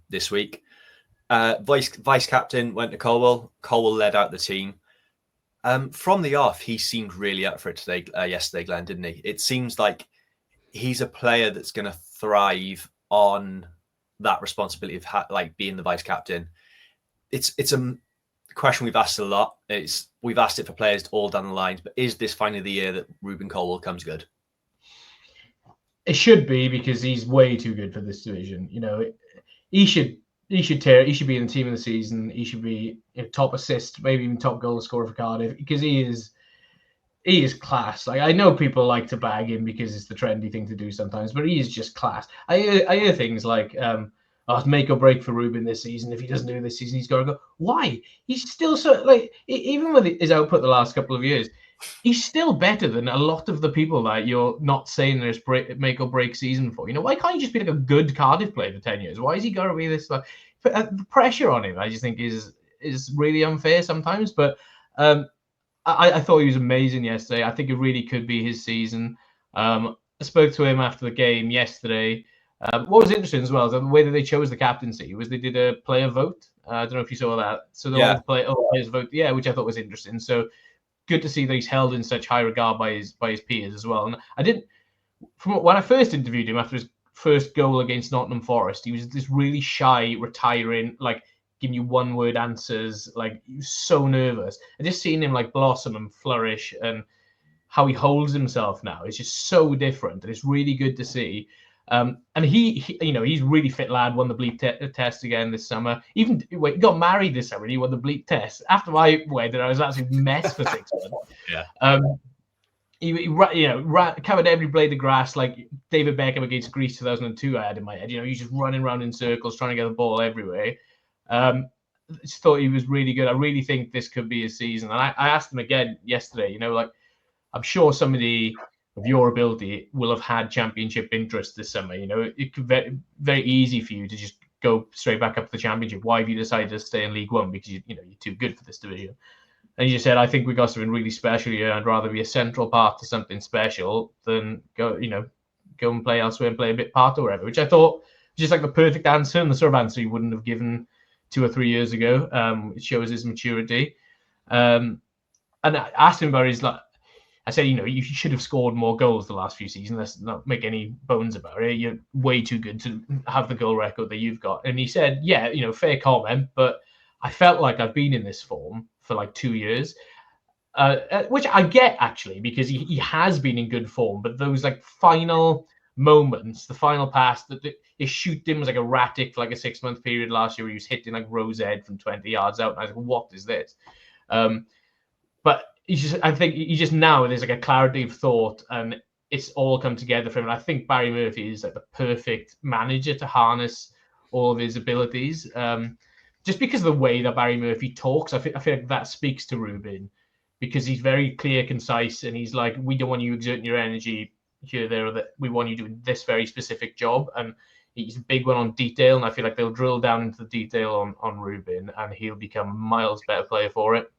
this week. Vice captain went to Colwell. Colwell led out the team. From the off, he seemed really up for it yesterday, Glenn, didn't he? It seems like he's a player that's going to thrive on that responsibility of like being the vice captain. It's a question we've asked a lot. We've asked it for players all down the lines, but is this finally the year that Ruben Colwell comes good? It should be, because he's way too good for this division. You know, he should be in the team of the season. He should be top assist, maybe even top goal scorer for Cardiff, because he is class. Like, I know people like to bag him because it's the trendy thing to do sometimes, but he is just class. I hear things like, it's make or break for Ruben this season. If he doesn't do it this season, he's got to go. Why? He's still so, like, even with his output the last couple of years, he's still better than a lot of the people that you're not saying there's make or break season for. You know, why can't he just be like a good Cardiff player for 10 years? Why is he got to be this? Like, the pressure on him, I just think is really unfair sometimes. But I thought he was amazing yesterday. I think it really could be his season. I spoke to him after the game yesterday. What was interesting as well is the way that they chose the captaincy was they did a player vote. I don't know if you saw that. So all the players vote, which I thought was interesting. So good to see that he's held in such high regard by his peers as well. And I didn't, from when I first interviewed him after his first goal against Nottingham Forest, he was this really shy, retiring, like giving you one-word answers. Like, he was so nervous. I just seen him like blossom and flourish, and how he holds himself now is just so different, and it's really good to see. And he he's really fit lad. Won the bleep test again this summer. Even he got married this summer and he won the bleep test. After my wedding, I was actually mess for 6 months. Yeah. He covered every blade of grass like David Beckham against Greece 2002. I had in my head. He's just running around in circles trying to get the ball everywhere. Just thought he was really good. I really think this could be his season. And I asked him again yesterday. I'm sure somebody of your ability will have had championship interest this summer. It could be very easy for you to just go straight back up to the championship. Why have you decided to stay in League One? Because you're too good for this division. And he just said, I think we got something really special here. I'd rather be a central part to something special than go and play elsewhere and play a bit part or whatever, which I thought was just like the perfect answer, and the sort of answer he wouldn't have given 2 or 3 years ago. It shows his maturity. And I asked him about his, like, I said, you should have scored more goals the last few seasons. Let's not make any bones about it. You're way too good to have the goal record that you've got. And he said, fair comment, but I felt like I've been in this form for like 2 years, which I get, actually, because he has been in good form. But those like final moments, the final pass, his shooting was like erratic for like a 6-month period last year where he was hitting like rose head from 20 yards out. And I was like, what is this? But I think now there's like a clarity of thought, and it's all come together for him. And I think Barry Murphy is like the perfect manager to harness all of his abilities. Just because of the way that Barry Murphy talks, I feel like that speaks to Ruben, because he's very clear, concise, and he's like, we don't want you exerting your energy here, there, or that. We want you doing this very specific job. And he's a big one on detail, and I feel like they'll drill down into the detail on Ruben, and he'll become a miles better player for it.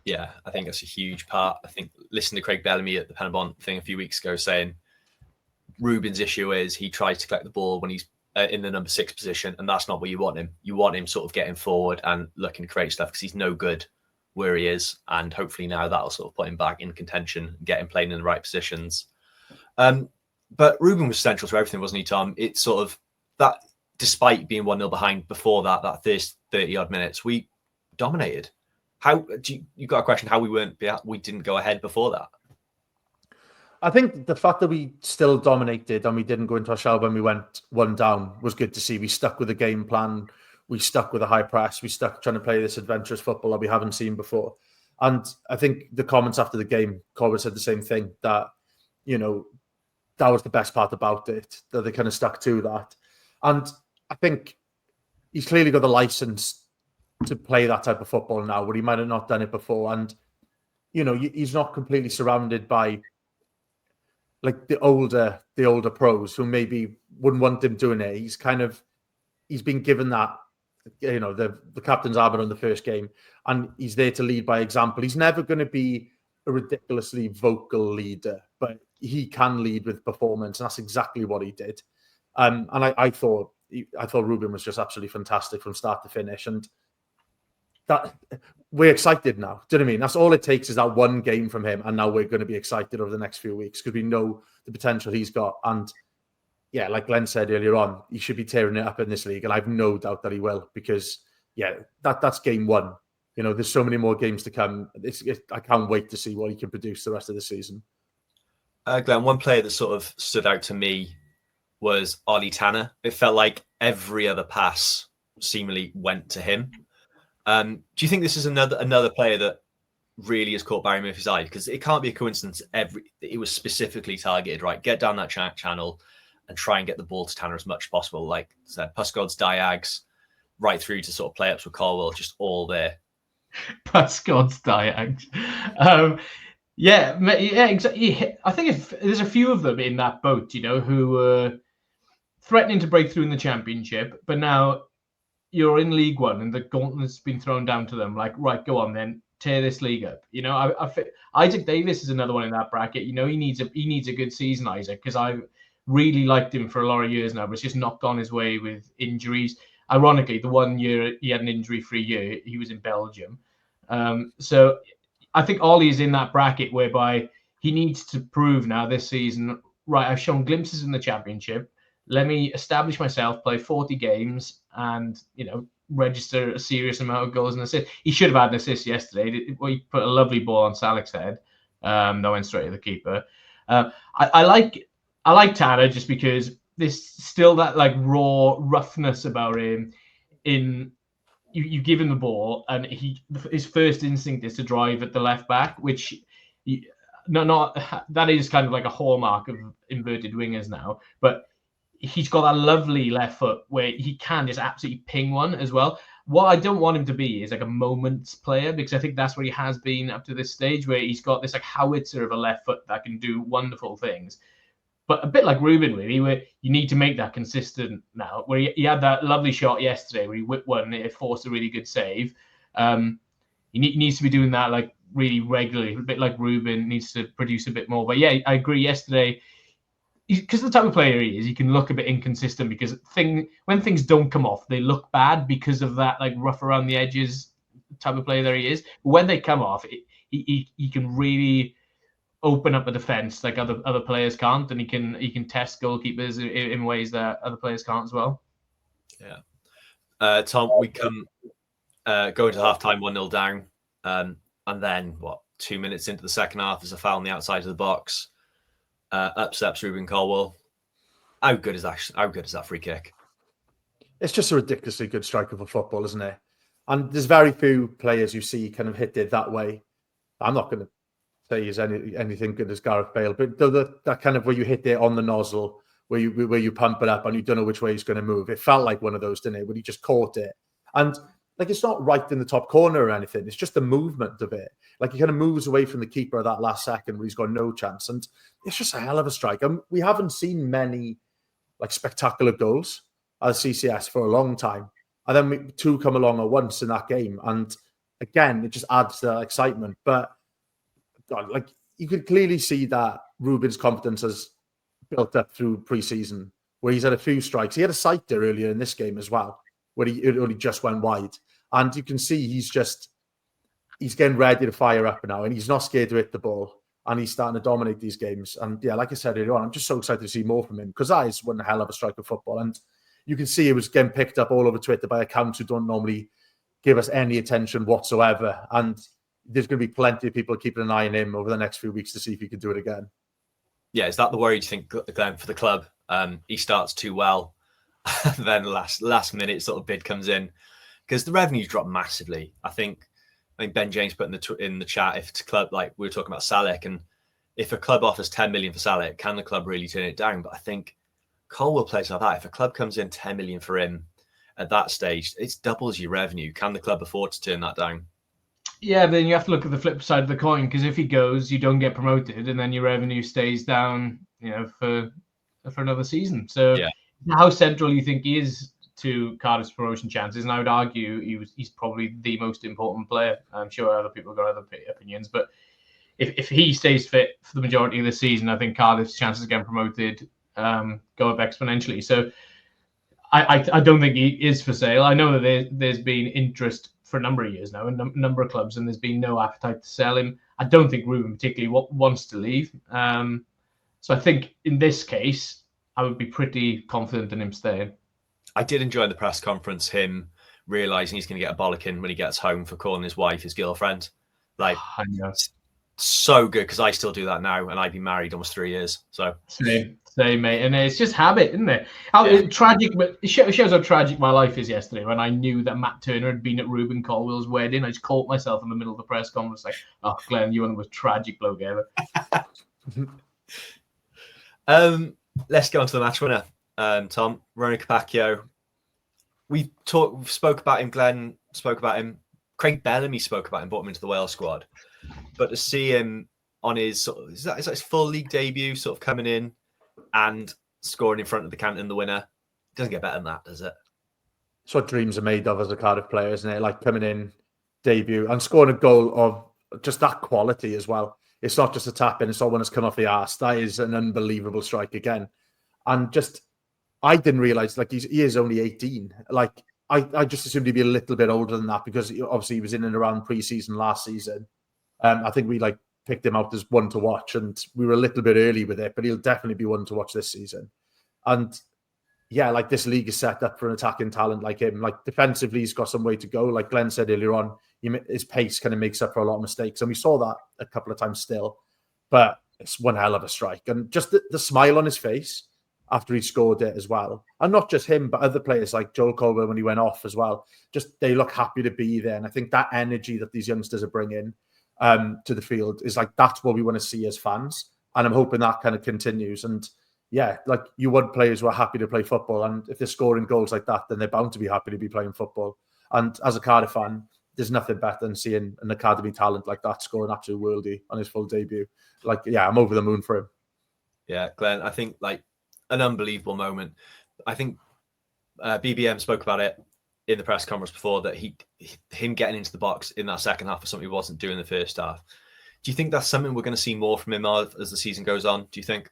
Yeah, I think that's a huge part. I think listening to Craig Bellamy at the Penabont thing a few weeks ago saying Ruben's issue is he tries to collect the ball when he's in the number 6 position, and that's not where you want him. You want him sort of getting forward and looking to create stuff, because he's no good where he is, and hopefully now that'll sort of put him back in contention, get him playing in the right positions. But Ruben was central to everything, wasn't he, Tom? It's sort of that, despite being 1-0 behind before that first 30-odd minutes, we dominated. How do you got a question? How we didn't go ahead before that? I think the fact that we still dominated and we didn't go into our shell when we went 1 down was good to see. We stuck with a game plan. We stuck with a high press. We stuck trying to play this adventurous football that we haven't seen before. And I think the comments after the game, Corbett said the same thing, that that was the best part about it, that they kind of stuck to that. And I think he's clearly got the license to play that type of football now, where he might have not done it before. And, you know, he's not completely surrounded by like the older pros who maybe wouldn't want him doing it. He's been given that, you know, the captain's armor on the first game, and he's there to lead by example. He's never going to be a ridiculously vocal leader, but he can lead with performance, and that's exactly what he did. And I thought Ruben was just absolutely fantastic from start to finish, and that we're excited now. Do you know what I mean? That's all it takes, is that one game from him, and now we're going to be excited over the next few weeks because we know the potential he's got. And yeah, like Glenn said earlier on, he should be tearing it up in this league, and I have no doubt that he will, because yeah, that's game one. You know, there's so many more games to come. I can't wait to see what he can produce the rest of the season. Glenn, one player that sort of stood out to me was Ollie Tanner. It felt like every other pass seemingly went to him. Do you think this is another player that really has caught Barry Murphy's eye? Because it can't be a coincidence it was specifically targeted, right? Get down that channel and try and get the ball to Tanner as much as possible. Like I said, Puskod's diags right through to sort of play-ups with Colwell, just all there. Puskod's diags. Yeah, exactly. I think there's a few of them in that boat, you know, who were threatening to break through in the Championship, but now you're in League One and the gauntlet's been thrown down to them. Like, right, go on then, tear this league up. You know, Isaac Davis is another one in that bracket. You know, he needs a good season, Isaac, because I've really liked him for a lot of years now, but it's just not gone his way with injuries. Ironically, the 1 year he had an injury-free year, he was in Belgium. So I think Ollie's in that bracket whereby he needs to prove now this season, right, I've shown glimpses in the Championship. Let me establish myself, play 40 games, and, you know, register a serious amount of goals and assists. He should have had an assist yesterday. He put a lovely ball on Salek's head. That went straight to the keeper. I like Tanner just because there's still that like raw roughness about him. You give him the ball, and his first instinct is to drive at the left back, which that is kind of like a hallmark of inverted wingers now. But he's got that lovely left foot where he can just absolutely ping one as well. What I don't want him to be is like a moments player, because I think that's where he has been up to this stage, where he's got this like howitzer of a left foot that can do wonderful things. But a bit like Ruben, really, where you need to make that consistent now. Where he had that lovely shot yesterday where he whipped one and it forced a really good save. He needs to be doing that like really regularly. A bit like Ruben, needs to produce a bit more. But yeah, I agree. Yesterday, because the type of player he is, he can look a bit inconsistent because when things don't come off, they look bad because of that like rough around the edges type of player that he is. But when they come off, he can really open up a defense like other players can't, and he can test goalkeepers in ways that other players can't as well. Yeah. Tom, we come go into half-time 1-0 down, and then 2 minutes into the second half, there's a foul on the outside of the box. Upsets Ruben Colwell. How good is that free kick? It's just a ridiculously good striker for football, isn't it? And there's very few players you see kind of hit it that way. I'm not going to say he's anything good as Gareth Bale, but that kind of where you hit it on the nozzle, where you pump it up and you don't know which way he's going to move. It felt like one of those, didn't it? When he just caught it, and like it's not right in the top corner or anything. It's just the movement of it. Like he kind of moves away from the keeper at that last second where he's got no chance, and it's just a hell of a strike. And we haven't seen many like spectacular goals at CCS for a long time, and then two come along at once in that game, and again it just adds to that excitement. But God, like you could clearly see that Ruben's confidence has built up through pre-season, where he's had a few strikes. He had a sighter earlier in this game as well, where he only just went wide, and you can see he's getting ready to fire up now, and he's not scared to hit the ball, and he's starting to dominate these games. And yeah, like I said earlier on, I'm just so excited to see more from him, because that is one hell of a strike of football, and you can see it was getting picked up all over Twitter by accounts who don't normally give us any attention whatsoever, and there's going to be plenty of people keeping an eye on him over the next few weeks to see if he can do it again. Yeah, is that the worry, do you think, Glenn, for the club? He starts too well, then last minute sort of bid comes in, because the revenue's dropped massively. I think Ben James put in the chat, if it's a club like we were talking about Salek, and if a club offers 10 million for Salah, can the club really turn it down? But I think Colwell plays like that. If a club comes in 10 million for him at that stage, it doubles your revenue. Can the club afford to turn that down? Yeah, but then you have to look at the flip side of the coin, because if he goes, you don't get promoted, and then your revenue stays down, for another season. So how central you think he is to Cardiff's promotion chances? And I would argue he's probably the most important player. I'm sure other people got other opinions, but if he stays fit for the majority of the season, I think Cardiff's chances of getting promoted go up exponentially. So I don't think he is for sale. I know that there's been interest for a number of years now in a number of clubs, and there's been no appetite to sell him. I don't think Ruben particularly wants to leave. So I think in this case, I would be pretty confident in him staying. I did enjoy the press conference, him realising he's going to get a bollocking when he gets home for calling his wife his girlfriend. Like, I know. So good, because I still do that now, and I've been married almost 3 years. So same, mate. And it's just habit, isn't it? Tragic, but it shows how tragic my life is yesterday when I knew that Matt Turner had been at Ruben Colwell's wedding. I just caught myself in the middle of the press conference like, "Oh, Glenn, you're the most tragic bloke ever." Let's go on to the match winner, Tom. Ronnie Capacchio. We spoke about him. Glenn spoke about him. Craig Bellamy spoke about him. Brought him into the Wales squad. But to see him on his is that his full league debut, sort of coming in and scoring in front of the Canton, the winner, doesn't get better than that, does it? It's what dreams are made of as a Cardiff player, isn't it? Like coming in, debut, and scoring a goal of just that quality as well. It's not just a tap in; it's not one that's come off the arse. That is an unbelievable strike again. And just, I didn't realize he is only 18. Like I just assumed he'd be a little bit older than that, because obviously he was in and around pre-season last season. I think we picked him out as one to watch, and we were a little bit early with it, but he'll definitely be one to watch this season. And yeah, this league is set up for an attacking talent like him. Defensively, he's got some way to go. Like Glenn said earlier on, his pace kind of makes up for a lot of mistakes, and we saw that a couple of times still. But it's one hell of a strike, and just the smile on his face after he scored it as well, and not just him, but other players like Joel Colwell when he went off as well. Just they look happy to be there, and I think that energy that these youngsters are bringing to the field is that's what we want to see as fans, and I'm hoping that kind of continues. And yeah, you want players who are happy to play football, and if they're scoring goals like that, then they're bound to be happy to be playing football. And as a Cardiff fan, there's nothing better than seeing an academy talent like that score an absolute worldie on his full debut. I'm over the moon for him. Yeah, Glenn, I think an unbelievable moment. I think BBM spoke about it in the press conference before, that him getting into the box in that second half was something he wasn't doing in the first half. Do you think that's something we're going to see more from him as the season goes on? Do you think?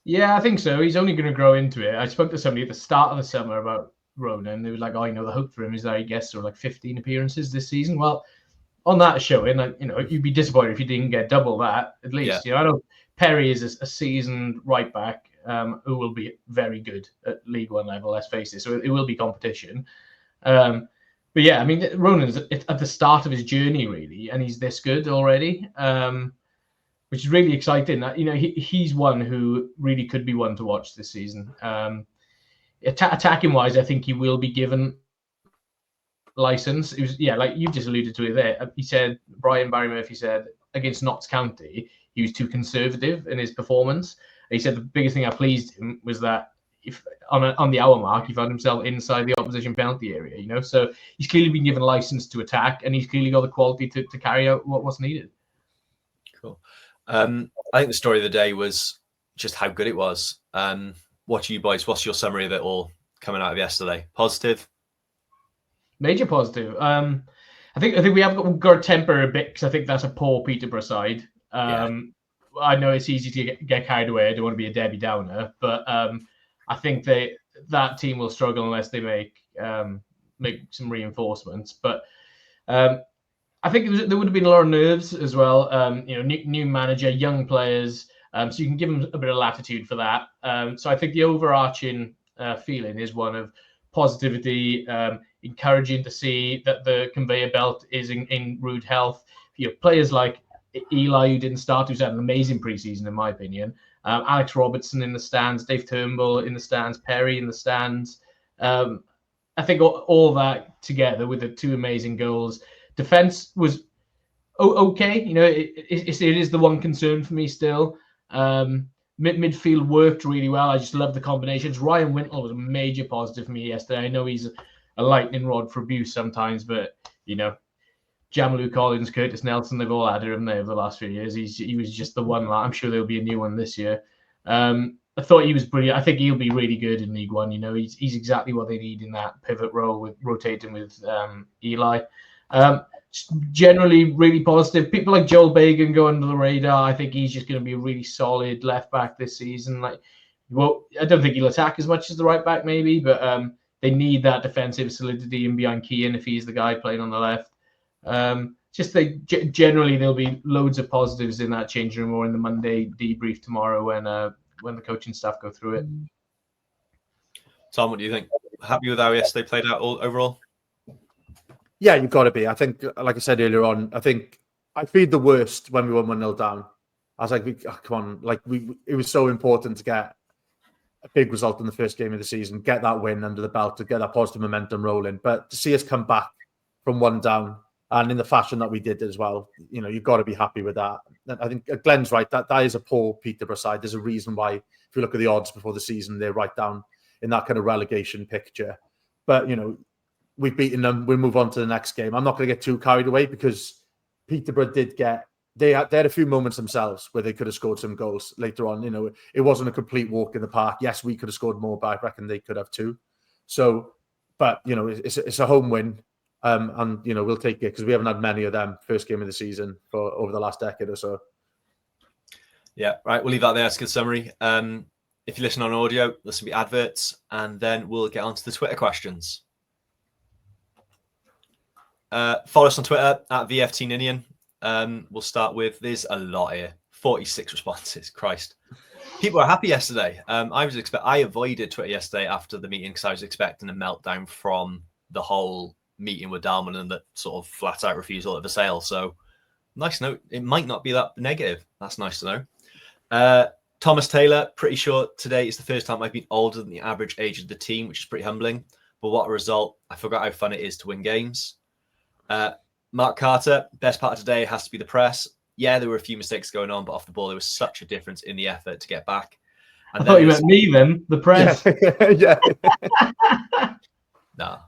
Yeah, I think so. He's only going to grow into it. I spoke to somebody at the start of the summer about Ronan. They were like, the hope for him is that he gets 15 appearances this season. Well, on that showing, you'd be disappointed if you didn't get double that at least. Yeah. I know Perry is a seasoned right back who will be very good at League One level, let's face it. So it will be competition. But yeah, I mean, Ronan's at the start of his journey, really, and he's this good already, which is really exciting. He's one who really could be one to watch this season. Attacking wise, I think he will be given license. It was, like you just alluded to it there. He said, Barry Murphy said, against Notts County, he was too conservative in his performance. And he said the biggest thing that pleased him was that if on the hour mark, he found himself inside the opposition penalty area, so he's clearly been given license to attack, and he's clearly got the quality to carry out what's needed. Cool. I think the story of the day was just how good it was. What you boys, what's your summary of it all coming out of yesterday? Positive? Major positive. I think we have got to temper a bit, because I think that's a poor Peterborough side. I know it's easy to get carried away. I don't want to be a Debbie Downer, but I think that team will struggle unless they make some reinforcements. But I think there would have been a lot of nerves as well. New manager, young players, so you can give them a bit of latitude for that. So I think the overarching feeling is one of positivity, encouraging to see that the conveyor belt is in rude health. Players like Eli, who didn't start, who's had an amazing preseason, in my opinion. Alex Robertson in the stands, Dave Turnbull in the stands, Perry in the stands. I think all that together with the two amazing goals. Defense was okay. You know, it is the one concern for me still. Midfield worked really well. I just love the combinations. Ryan Wintle was a major positive for me yesterday. I know he's a lightning rod for abuse sometimes, but you know, Jamalu Collins, Curtis Nelson, they've all added him there over the last few years. He was just the one. I'm sure there'll be a new one this year. I thought he was brilliant. I think he'll be really good in League One. You know, he's exactly what they need in that pivot role with rotating with Eli. Generally, really positive. People like Joel Bagan go under the radar. I think he's just going to be a really solid left back this season. Like, well, I don't think he'll attack as much as the right back, maybe, but they need that defensive solidity in behind Keane if he's the guy playing on the left. Generally there'll be loads of positives in that changing room or in the Monday debrief tomorrow when the coaching staff go through it. Tom, what do you think? Happy with how yesterday played out overall? Yeah, you've got to be. I think, like I said earlier on, I think I feared the worst when we went 1-0 down. I was like, come on, it was so important to get a big result in the first game of the season, get that win under the belt, to get that positive momentum rolling. But to see us come back from 1 down, and in the fashion that we did as well, you know, you've got to be happy with that. I think Glenn's right. That is a poor Peterborough side. There's a reason why, if you look at the odds before the season, they're right down in that kind of relegation picture. But, you know, we've beaten them. We'll move on to the next game. I'm not going to get too carried away because Peterborough they had a few moments themselves where they could have scored some goals later on. You know, it wasn't a complete walk in the park. Yes, we could have scored more, but I reckon they could have too. So, but, you know, it's a home win. And, you know, we'll take it because we haven't had many of them first game of the season for over the last decade or so. Yeah, right. We'll leave that there. That's a good summary. If you listen on audio, this will be adverts, and then we'll get on to the Twitter questions. Follow us on Twitter at VFT Ninian. We'll start with, there's a lot here. 46 responses. Christ. People are happy yesterday. I avoided Twitter yesterday after the meeting because I was expecting a meltdown from the whole meeting with Dalman and the sort of flat out refusal of a sale. So nice to know. It might not be that negative. That's nice to know. Thomas Taylor, pretty sure today is the first time I've been older than the average age of the team, which is pretty humbling. But what a result. I forgot how fun it is to win games. Mark Carter, best part of today has to be the press. Yeah, there were a few mistakes going on, but off the ball, there was such a difference in the effort to get back. And I thought you meant me then, the press. Yeah. Nah.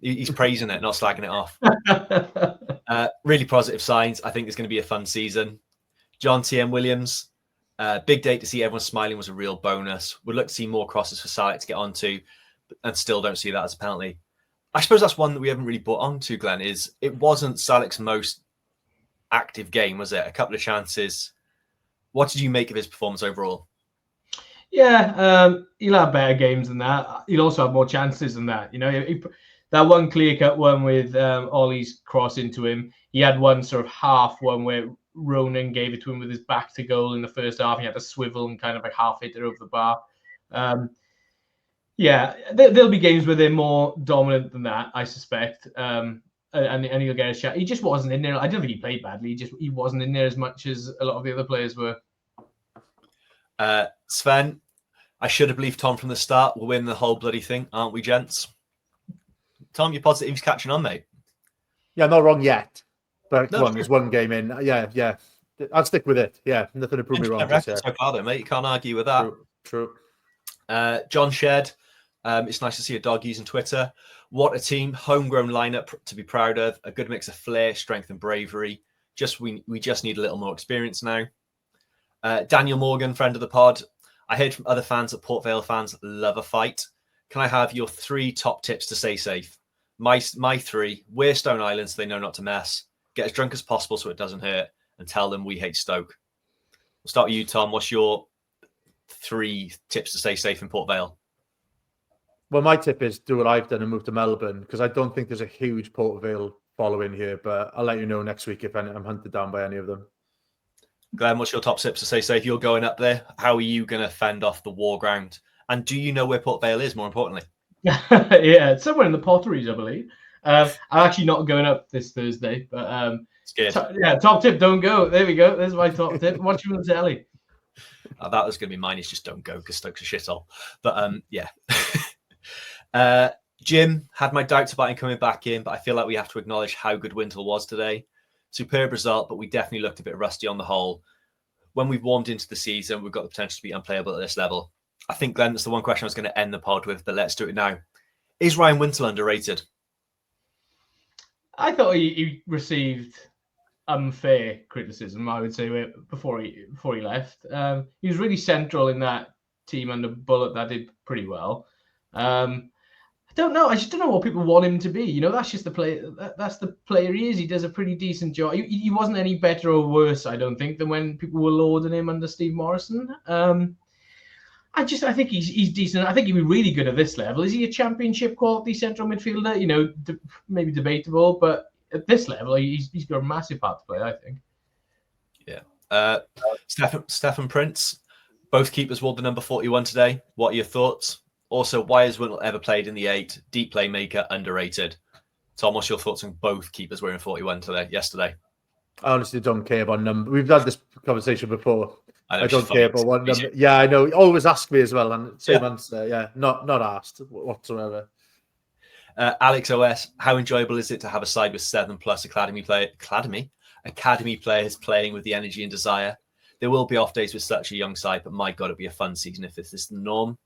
He's praising it, not slagging it off. Really positive signs. I think it's going to be a fun season. John T.M. Williams, big day to see everyone smiling was a real bonus. Would look to see more crosses for Salek to get onto, and still don't see that as a penalty. I suppose that's one that we haven't really brought on to, Glenn, is it wasn't Salek's most active game, was it? A couple of chances. What did you make of his performance overall? Yeah, he'll have better games than that. He'll also have more chances than that. You know, that one clear-cut one with Ollie's cross into him. He had one sort of half one where Ronan gave it to him with his back to goal in the first half. He had to swivel and kind of like half hit it over the bar. Yeah, there'll be games where they're more dominant than that, I suspect. And he'll get a shot. He just wasn't in there. I don't think he played badly. He wasn't in there as much as a lot of the other players were. Sven, I should have believed Tom from the start. We'll win the whole bloody thing, aren't we, gents? Tom, you're positive he's catching on, mate. Yeah, not wrong yet. But come on, there's one game in. Yeah. I'd stick with it. Yeah, nothing to prove me wrong. So far, though, mate. You can't argue with that. True. John Shed, it's nice to see a dog using Twitter. What a team, homegrown lineup to be proud of. A good mix of flair, strength, and bravery. We just need a little more experience now. Daniel Morgan, friend of the pod. I heard from other fans that Port Vale fans love a fight. Can I have your 3 top tips to stay safe? My 3: wear Stone Island so they know not to mess. Get as drunk as possible so it doesn't hurt, and tell them we hate Stoke. We'll start with you, Tom. What's your 3 tips to stay safe in Port Vale? Well, my tip is do what I've done and move to Melbourne, because I don't think there's a huge Port Vale following here, but I'll let you know next week if I'm hunted down by any of them. Glenn, what's your top tips to stay safe? You're going up there. How are you going to fend off the war ground? And do you know where Port Vale is, more importantly? Yeah, it's somewhere in the Potteries, I believe. I'm actually not going up this Thursday, but top tip, don't go. There we go. There's my top tip. Watch you on the telly. That was going to be mine. Is just don't go because Stoke's a shithole. But yeah. Jim had my doubts about him coming back in, but I feel like we have to acknowledge how good Wintle was today. Superb result, but we definitely looked a bit rusty on the whole. When we've warmed into the season, we've got the potential to be unplayable at this level. I think, Glenn, that's the one question I was going to end the pod with, but let's do it now. Is Ryan Wintle underrated? I thought he received unfair criticism, I would say, before he left. He was really central in that team under Bullock that did pretty well. I don't know. I just don't know what people want him to be. You know, that's just the player. That's the player he is. He does a pretty decent job. He wasn't any better or worse, I don't think, than when people were lauding him under Steve Morrison. I think he's decent. I think he'd be really good at this level. Is he a championship quality central midfielder? You know, maybe debatable, but at this level, he's got a massive part to play, I think. Yeah. Stefan Prince, both keepers wore the number 41 today. What are your thoughts? Also, why has Wintle ever played in the 8? Deep playmaker, underrated. Tom, what's your thoughts on both keepers wearing 41 yesterday? I honestly don't care about number. We've had this conversation before. I don't care about what number. Yeah, I know. Always ask me as well, and same answer. Yeah, not asked whatsoever. Alex OS, how enjoyable is it to have a side with 7+ academy players playing with the energy and desire? There will be off days with such a young side, but my God, it'd be a fun season if this is the norm.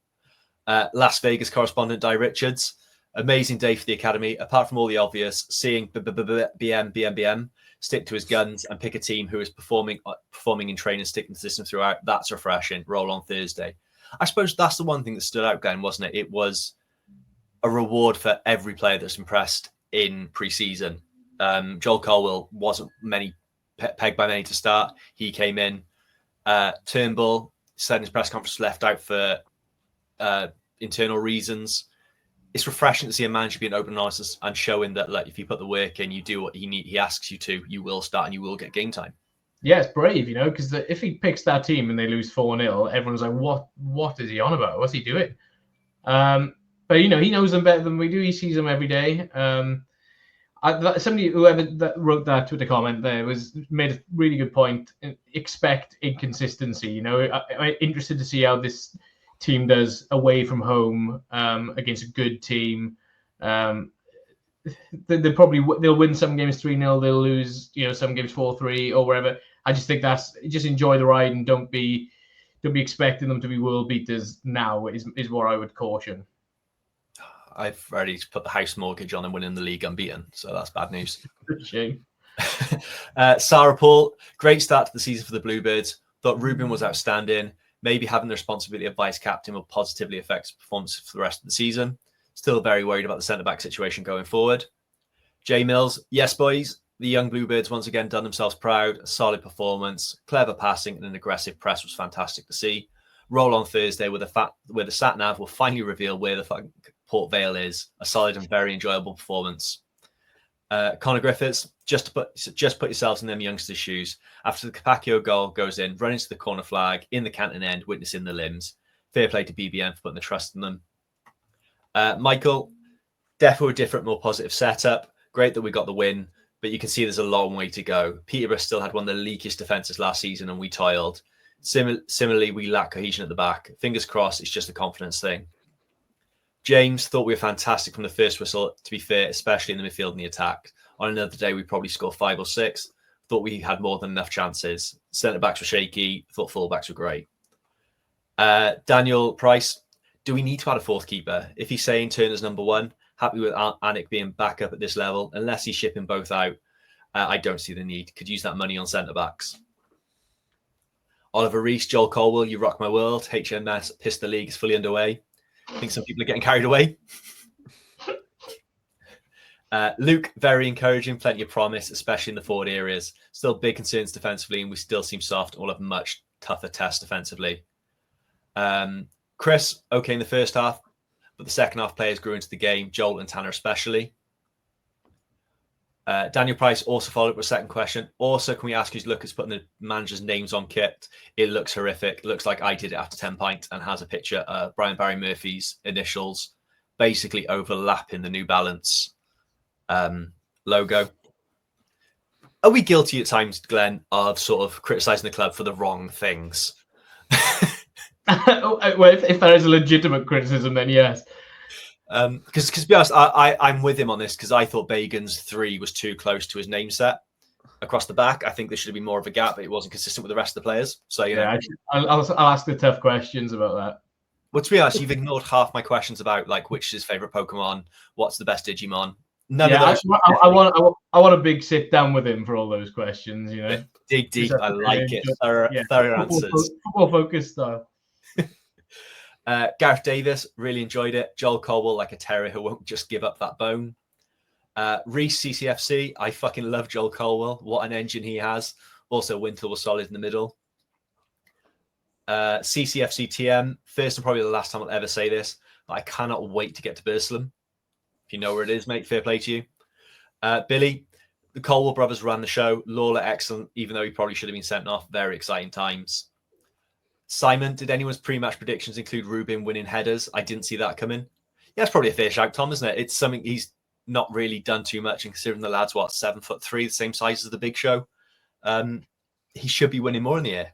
Las Vegas correspondent Di Richards, amazing day for the academy. Apart from all the obvious, seeing BM stick to his guns and pick a team who is performing in training, sticking to the system throughout. That's refreshing. Roll on Thursday. I suppose that's the one thing that stood out, Glenn, wasn't it? It was a reward for every player that's impressed in pre-season. Joel Colwell wasn't pegged by many to start. He came in. Turnbull said in his press conference left out for internal reasons. It's refreshing to see a manager being open and honest and showing that, like, if you put the work in, you do what he asks you to, you will start and you will get game time. Yeah, it's brave, you know, because if he picks that team and they lose 4-0, everyone's like, what is he on about? What's he doing? But, you know, he knows them better than we do. He sees them every day. Whoever that wrote that Twitter comment there made a really good point. Expect inconsistency. You know, I'm interested to see how this team does away from home against a good team. They'll win some games 3-0. They'll lose, you know, some games 4-3 or whatever. I just think just enjoy the ride and don't be expecting them to be world beaters now is what I would caution. I've already put the house mortgage on and winning the league unbeaten, so that's bad news. Shame. Sarah Paul, great start to the season for the Bluebirds. Thought Ruben was outstanding. Maybe having the responsibility of vice captain will positively affect his performance for the rest of the season. Still very worried about the centre-back situation going forward. Jay Mills, yes, boys. The young Bluebirds once again done themselves proud. A solid performance, clever passing and an aggressive press was fantastic to see. Roll on Thursday where the sat-nav will finally reveal where the Port Vale is. A solid and very enjoyable performance. Connor Griffiths, just put yourselves in them youngsters' shoes. After the Capaccio goal goes in, run into the corner flag, in the Canton end, witnessing the limbs. Fair play to BBM for putting the trust in them. Michael, definitely a different, more positive setup. Great that we got the win, but you can see there's a long way to go. Peterborough still had one of the leakiest defences last season and we toiled. Similarly, we lack cohesion at the back. Fingers crossed, it's just a confidence thing. James thought we were fantastic from the first whistle, to be fair, especially in the midfield and the attack. On another day, we probably score 5 or 6. Thought we had more than enough chances. Centre-backs were shaky. Thought full-backs were great. Daniel Price, do we need to add a fourth keeper? If he's saying Turner's number 1, happy with Anik being back up at this level. Unless he's shipping both out, I don't see the need. Could use that money on centre-backs. Oliver Rees, Joel Colwell, you rock my world. HMS Pistol League is fully underway. I think some people are getting carried away. Luke, very encouraging, plenty of promise, especially in the forward areas. Still big concerns defensively, and we still seem soft. All have much tougher tests defensively. Chris, okay in the first half, but the second half players grew into the game, Joel and Tanner especially. Daniel Price also followed up with a second question. Also, can we ask you to look at putting the manager's names on kit? It looks horrific. It looks like I did it after 10 pints and has a picture of Brian Barry Murphy's initials basically overlapping the New Balance logo. Are we guilty at times, Glenn, of sort of criticising the club for the wrong things? Well, if there is a legitimate criticism, then yes. Because to be honest, I'm with him on this because I thought Bagan's 3 was too close to his name set. across the back. I think there should be more of a gap, but it wasn't consistent with the rest of the players. So, you know. I'll ask the tough questions about that. Well, to be honest, you've ignored half my questions about like which is his favorite Pokemon, what's the best Digimon. None of those. I want a big sit down with him for all those questions. You know, dig deep. I like it. Thorough answers. Football focused style. Gareth Davis, really enjoyed it. Joel Colwell, like a terrier who won't just give up that bone. Reese CCFC, I fucking love Joel Colwell. What an engine he has. Also, Wintle was solid in the middle. CCFC TM, first and probably the last time I'll ever say this, but I cannot wait to get to Burslem. If you know where it is, mate, fair play to you. Billy, the Colwell brothers ran the show. Lawler, excellent, even though he probably should have been sent off. Very exciting times. Simon, did anyone's pre-match predictions include Ruben winning headers? I didn't see that coming. Yeah, it's probably a fair shout, Tom, isn't it? It's something he's not really done too much, and considering the lad's, 7'3", the same size as the Big Show. He should be winning more in the air.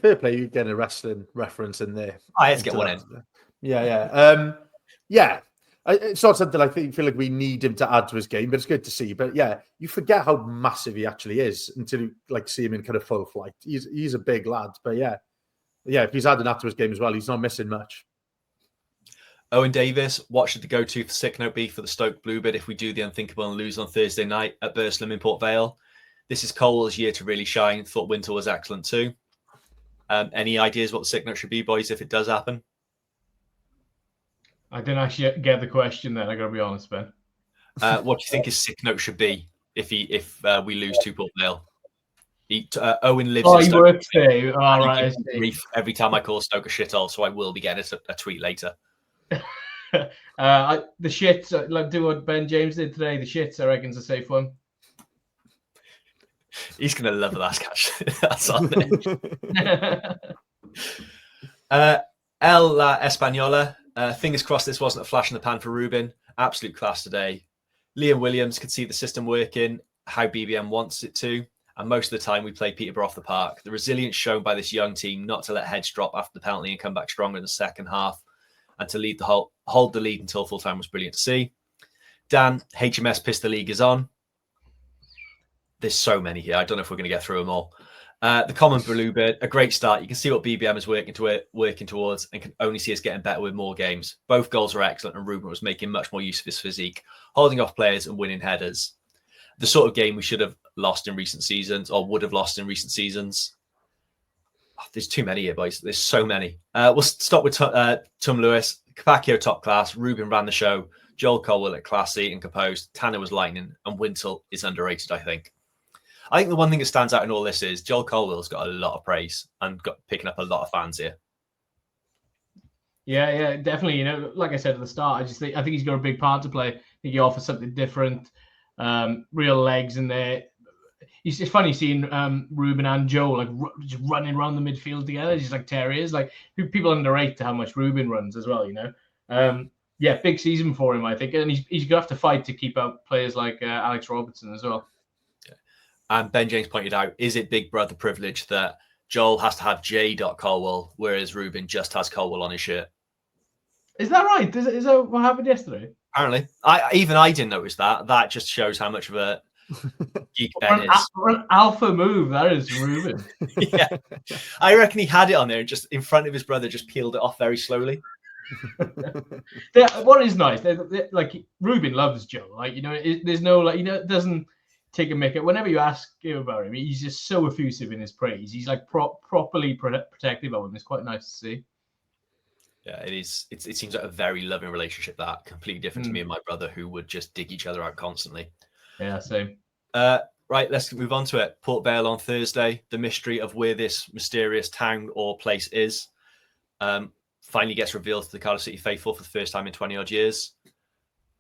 Fair play, you get a wrestling reference in there. I had to get one in. Yeah. It's not something I feel like we need him to add to his game, but it's good to see. But yeah, you forget how massive he actually is until you see him in kind of full flight. He's a big lad, but yeah, if he's adding that to his game as well, he's not missing much. Owen Davis, what should the go-to for sick note be for the Stoke Bluebird if we do the unthinkable and lose on Thursday night at Burslem in Port Vale? This is Cole's year to really shine. Thought Winter was excellent too. Any ideas what the sick note should be, boys, if it does happen? I didn't actually get the question then, I got to be honest, Ben. What do you think his sick note should be if we lose to Port Vale? Owen lives in Stoke. He works there. All right. Every time I call Stoke a shithole, so I will be getting a tweet later. The shits, like do what Ben James did today. The shits, I reckon, is a safe one. He's going to love that catch. That's on there. El La Española. Fingers crossed this wasn't a flash in the pan for Ruben. Absolute class today. Liam Williams could see the system working, how BBM wants it to. And most of the time we played Peterborough off the park. The resilience shown by this young team not to let heads drop after the penalty and come back stronger in the second half and to hold the lead until full time was brilliant to see. Dan, HMS pissed the league is on. There's so many here. I don't know if we're going to get through them all. The common Bluebird, a great start. You can see what BBM is working towards and can only see us getting better with more games. Both goals were excellent and Ruben was making much more use of his physique, holding off players and winning headers. The sort of game we should have lost in recent seasons or would have lost in recent seasons. Oh, there's too many here, boys. There's so many. We'll start with Tom Lewis. Capaccio top class. Ruben ran the show. Joel Colwell at classy and composed. Tanner was lightning and Wintle is underrated, I think. I think the one thing that stands out in all this is Joel Colwell's got a lot of praise and picking up a lot of fans here. Yeah, definitely. You know, like I said at the start, I think he's got a big part to play. I think he offers something different, real legs in there. It's funny seeing Ruben and Joel like just running around the midfield together, just like terriers. Like people underrate how much Ruben runs as well. You know, big season for him, I think, and he's gonna have to fight to keep out players like Alex Robertson as well. And Ben James pointed out, is it big brother privilege that Joel has to have J. Colwell, whereas Ruben just has Colwell on his shirt? Is that right? Is that what happened yesterday? Apparently. I didn't notice that. That just shows how much of a geek Ben is. An alpha move, that is Ruben. Yeah. I reckon he had it on there and just in front of his brother, just peeled it off very slowly. What is nice, like Ruben loves Joe. Like, you know, there's no, like, you know, it doesn't take a mick. Whenever you ask him about him, he's just so effusive in his praise. He's like properly protective of him. It's quite nice to see. Yeah, it is. It seems like a very loving relationship. That completely different to me and my brother, who would just dig each other out constantly. Yeah, same. Right, let's move on to it. Port Vale on Thursday. The mystery of where this mysterious town or place is finally gets revealed to the Cardiff City faithful for the first time in 20 odd years.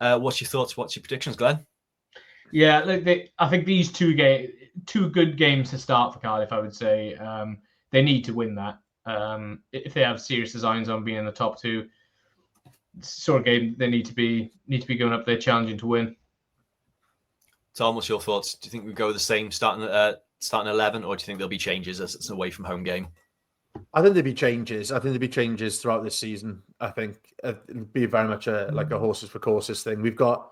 What's your thoughts? What's your predictions, Glenn? Yeah, I think these two good games to start for Cardiff. I would say they need to win that. If they have serious designs on being in the top two, sort of game they need to be going up there challenging to win. Tom, what's your thoughts? Do you think we go with the same starting 11, or do you think there'll be changes as it's an away from home game? I think there'll be changes. Throughout this season. I think it'll be very much like a horses for courses thing. We've got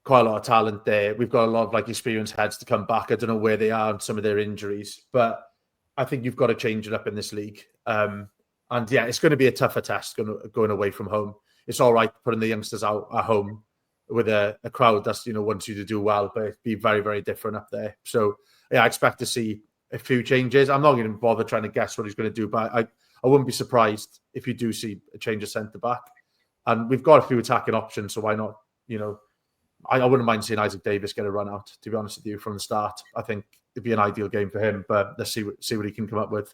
quite a lot of talent there. We've got a lot of like experienced heads to come back. I don't know where they are on some of their injuries, but I think you've got to change it up in this league. And yeah, it's going to be a tougher test going away from home. It's all right putting the youngsters out at home with a crowd that's, wants you to do well, but it'd be very, very different up there. So yeah, I expect to see a few changes. I'm not going to bother trying to guess what he's going to do, but I wouldn't be surprised if you do see a change of centre back. And we've got a few attacking options, so why not? I wouldn't mind seeing Isaac Davis get a run out, to be honest with you, from the start. I think it'd be an ideal game for him, but let's see what he can come up with.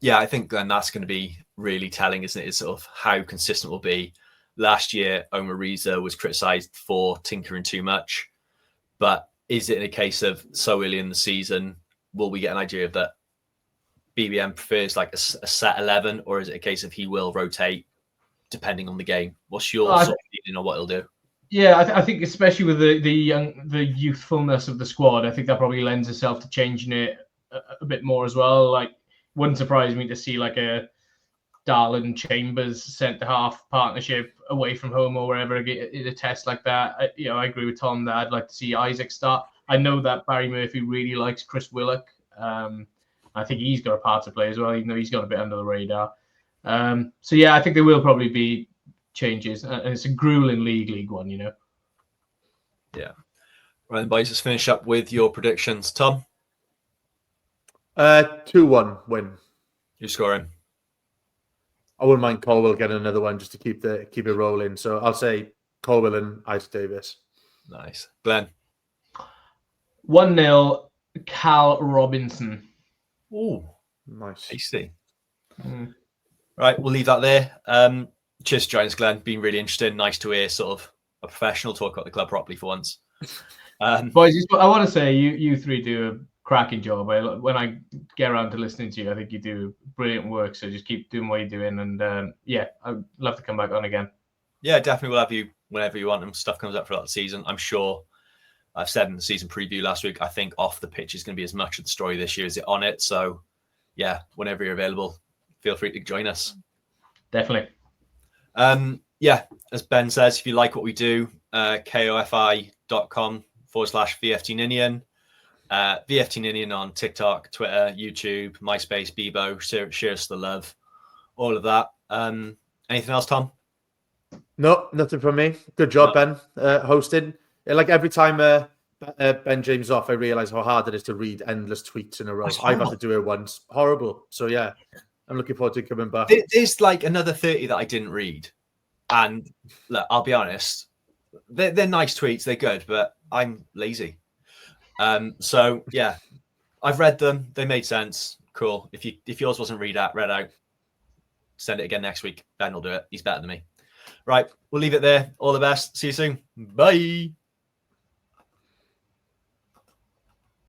Yeah, I think then that's going to be really telling, isn't it? Is sort of how consistent we'll be. Last year, Omar Reza was criticised for tinkering too much, but is it in a case of so early in the season, will we get an idea of that BBM prefers like a set 11, or is it a case of he will rotate depending on the game? What's your sort of feeling on what he'll do? Yeah, I think especially with the youthfulness of the squad, I think that probably lends itself to changing it a bit more as well. Like, wouldn't surprise me to see like a Darlin Chambers centre half partnership away from home or wherever in a test like that. I agree with Tom that I'd like to see Isaac start. I know that Barry Murphy really likes Chris Willock. I think he's got a part to play as well, even though he's got a bit under the radar. So yeah, I think there will probably be changes, and it's a grueling League One, Yeah. Right, boys, let's finish up with your predictions. Tom? 2-1 win. Who's scoring? I wouldn't mind Colwell getting another one just to keep it rolling. So I'll say Colwell and Isaac Davis. Nice. Glenn? 1-0, Cal Robinson. Ooh, nice. Tasty. Right, we'll leave that there. Cheers for joining us, Glenn. Been really interesting. Nice to hear sort of a professional talk about the club properly for once. Boys, I want to say you three do a cracking job. When I get around to listening to you, I think you do brilliant work. So just keep doing what you're doing. And yeah, I'd love to come back on again. Yeah, definitely. We'll have you whenever you want and stuff comes up throughout the season. I'm sure I've said in the season preview last week, I think off the pitch is going to be as much of the story this year as it on it. So yeah, whenever you're available, feel free to join us. Definitely. Yeah, as Ben says, if you like what we do, kofi.com/VFT Ninian. VFT Ninian on TikTok, Twitter, YouTube, MySpace, Bebo. Share us the love. All of that. Anything else, Tom? No, nothing from me. Good job, Ben, hosting. Like every time Ben James off, I realise how hard it is to read endless tweets in a row. I've had to do it once. Horrible. So yeah, I'm looking forward to coming back. There's like another 30 that I didn't read. And look, I'll be honest, they're nice tweets. They're good, but I'm lazy. So yeah, I've read them. They made sense. Cool. If yours wasn't read out, send it again next week. Ben will do it. He's better than me. Right. We'll leave it there. All the best. See you soon. Bye.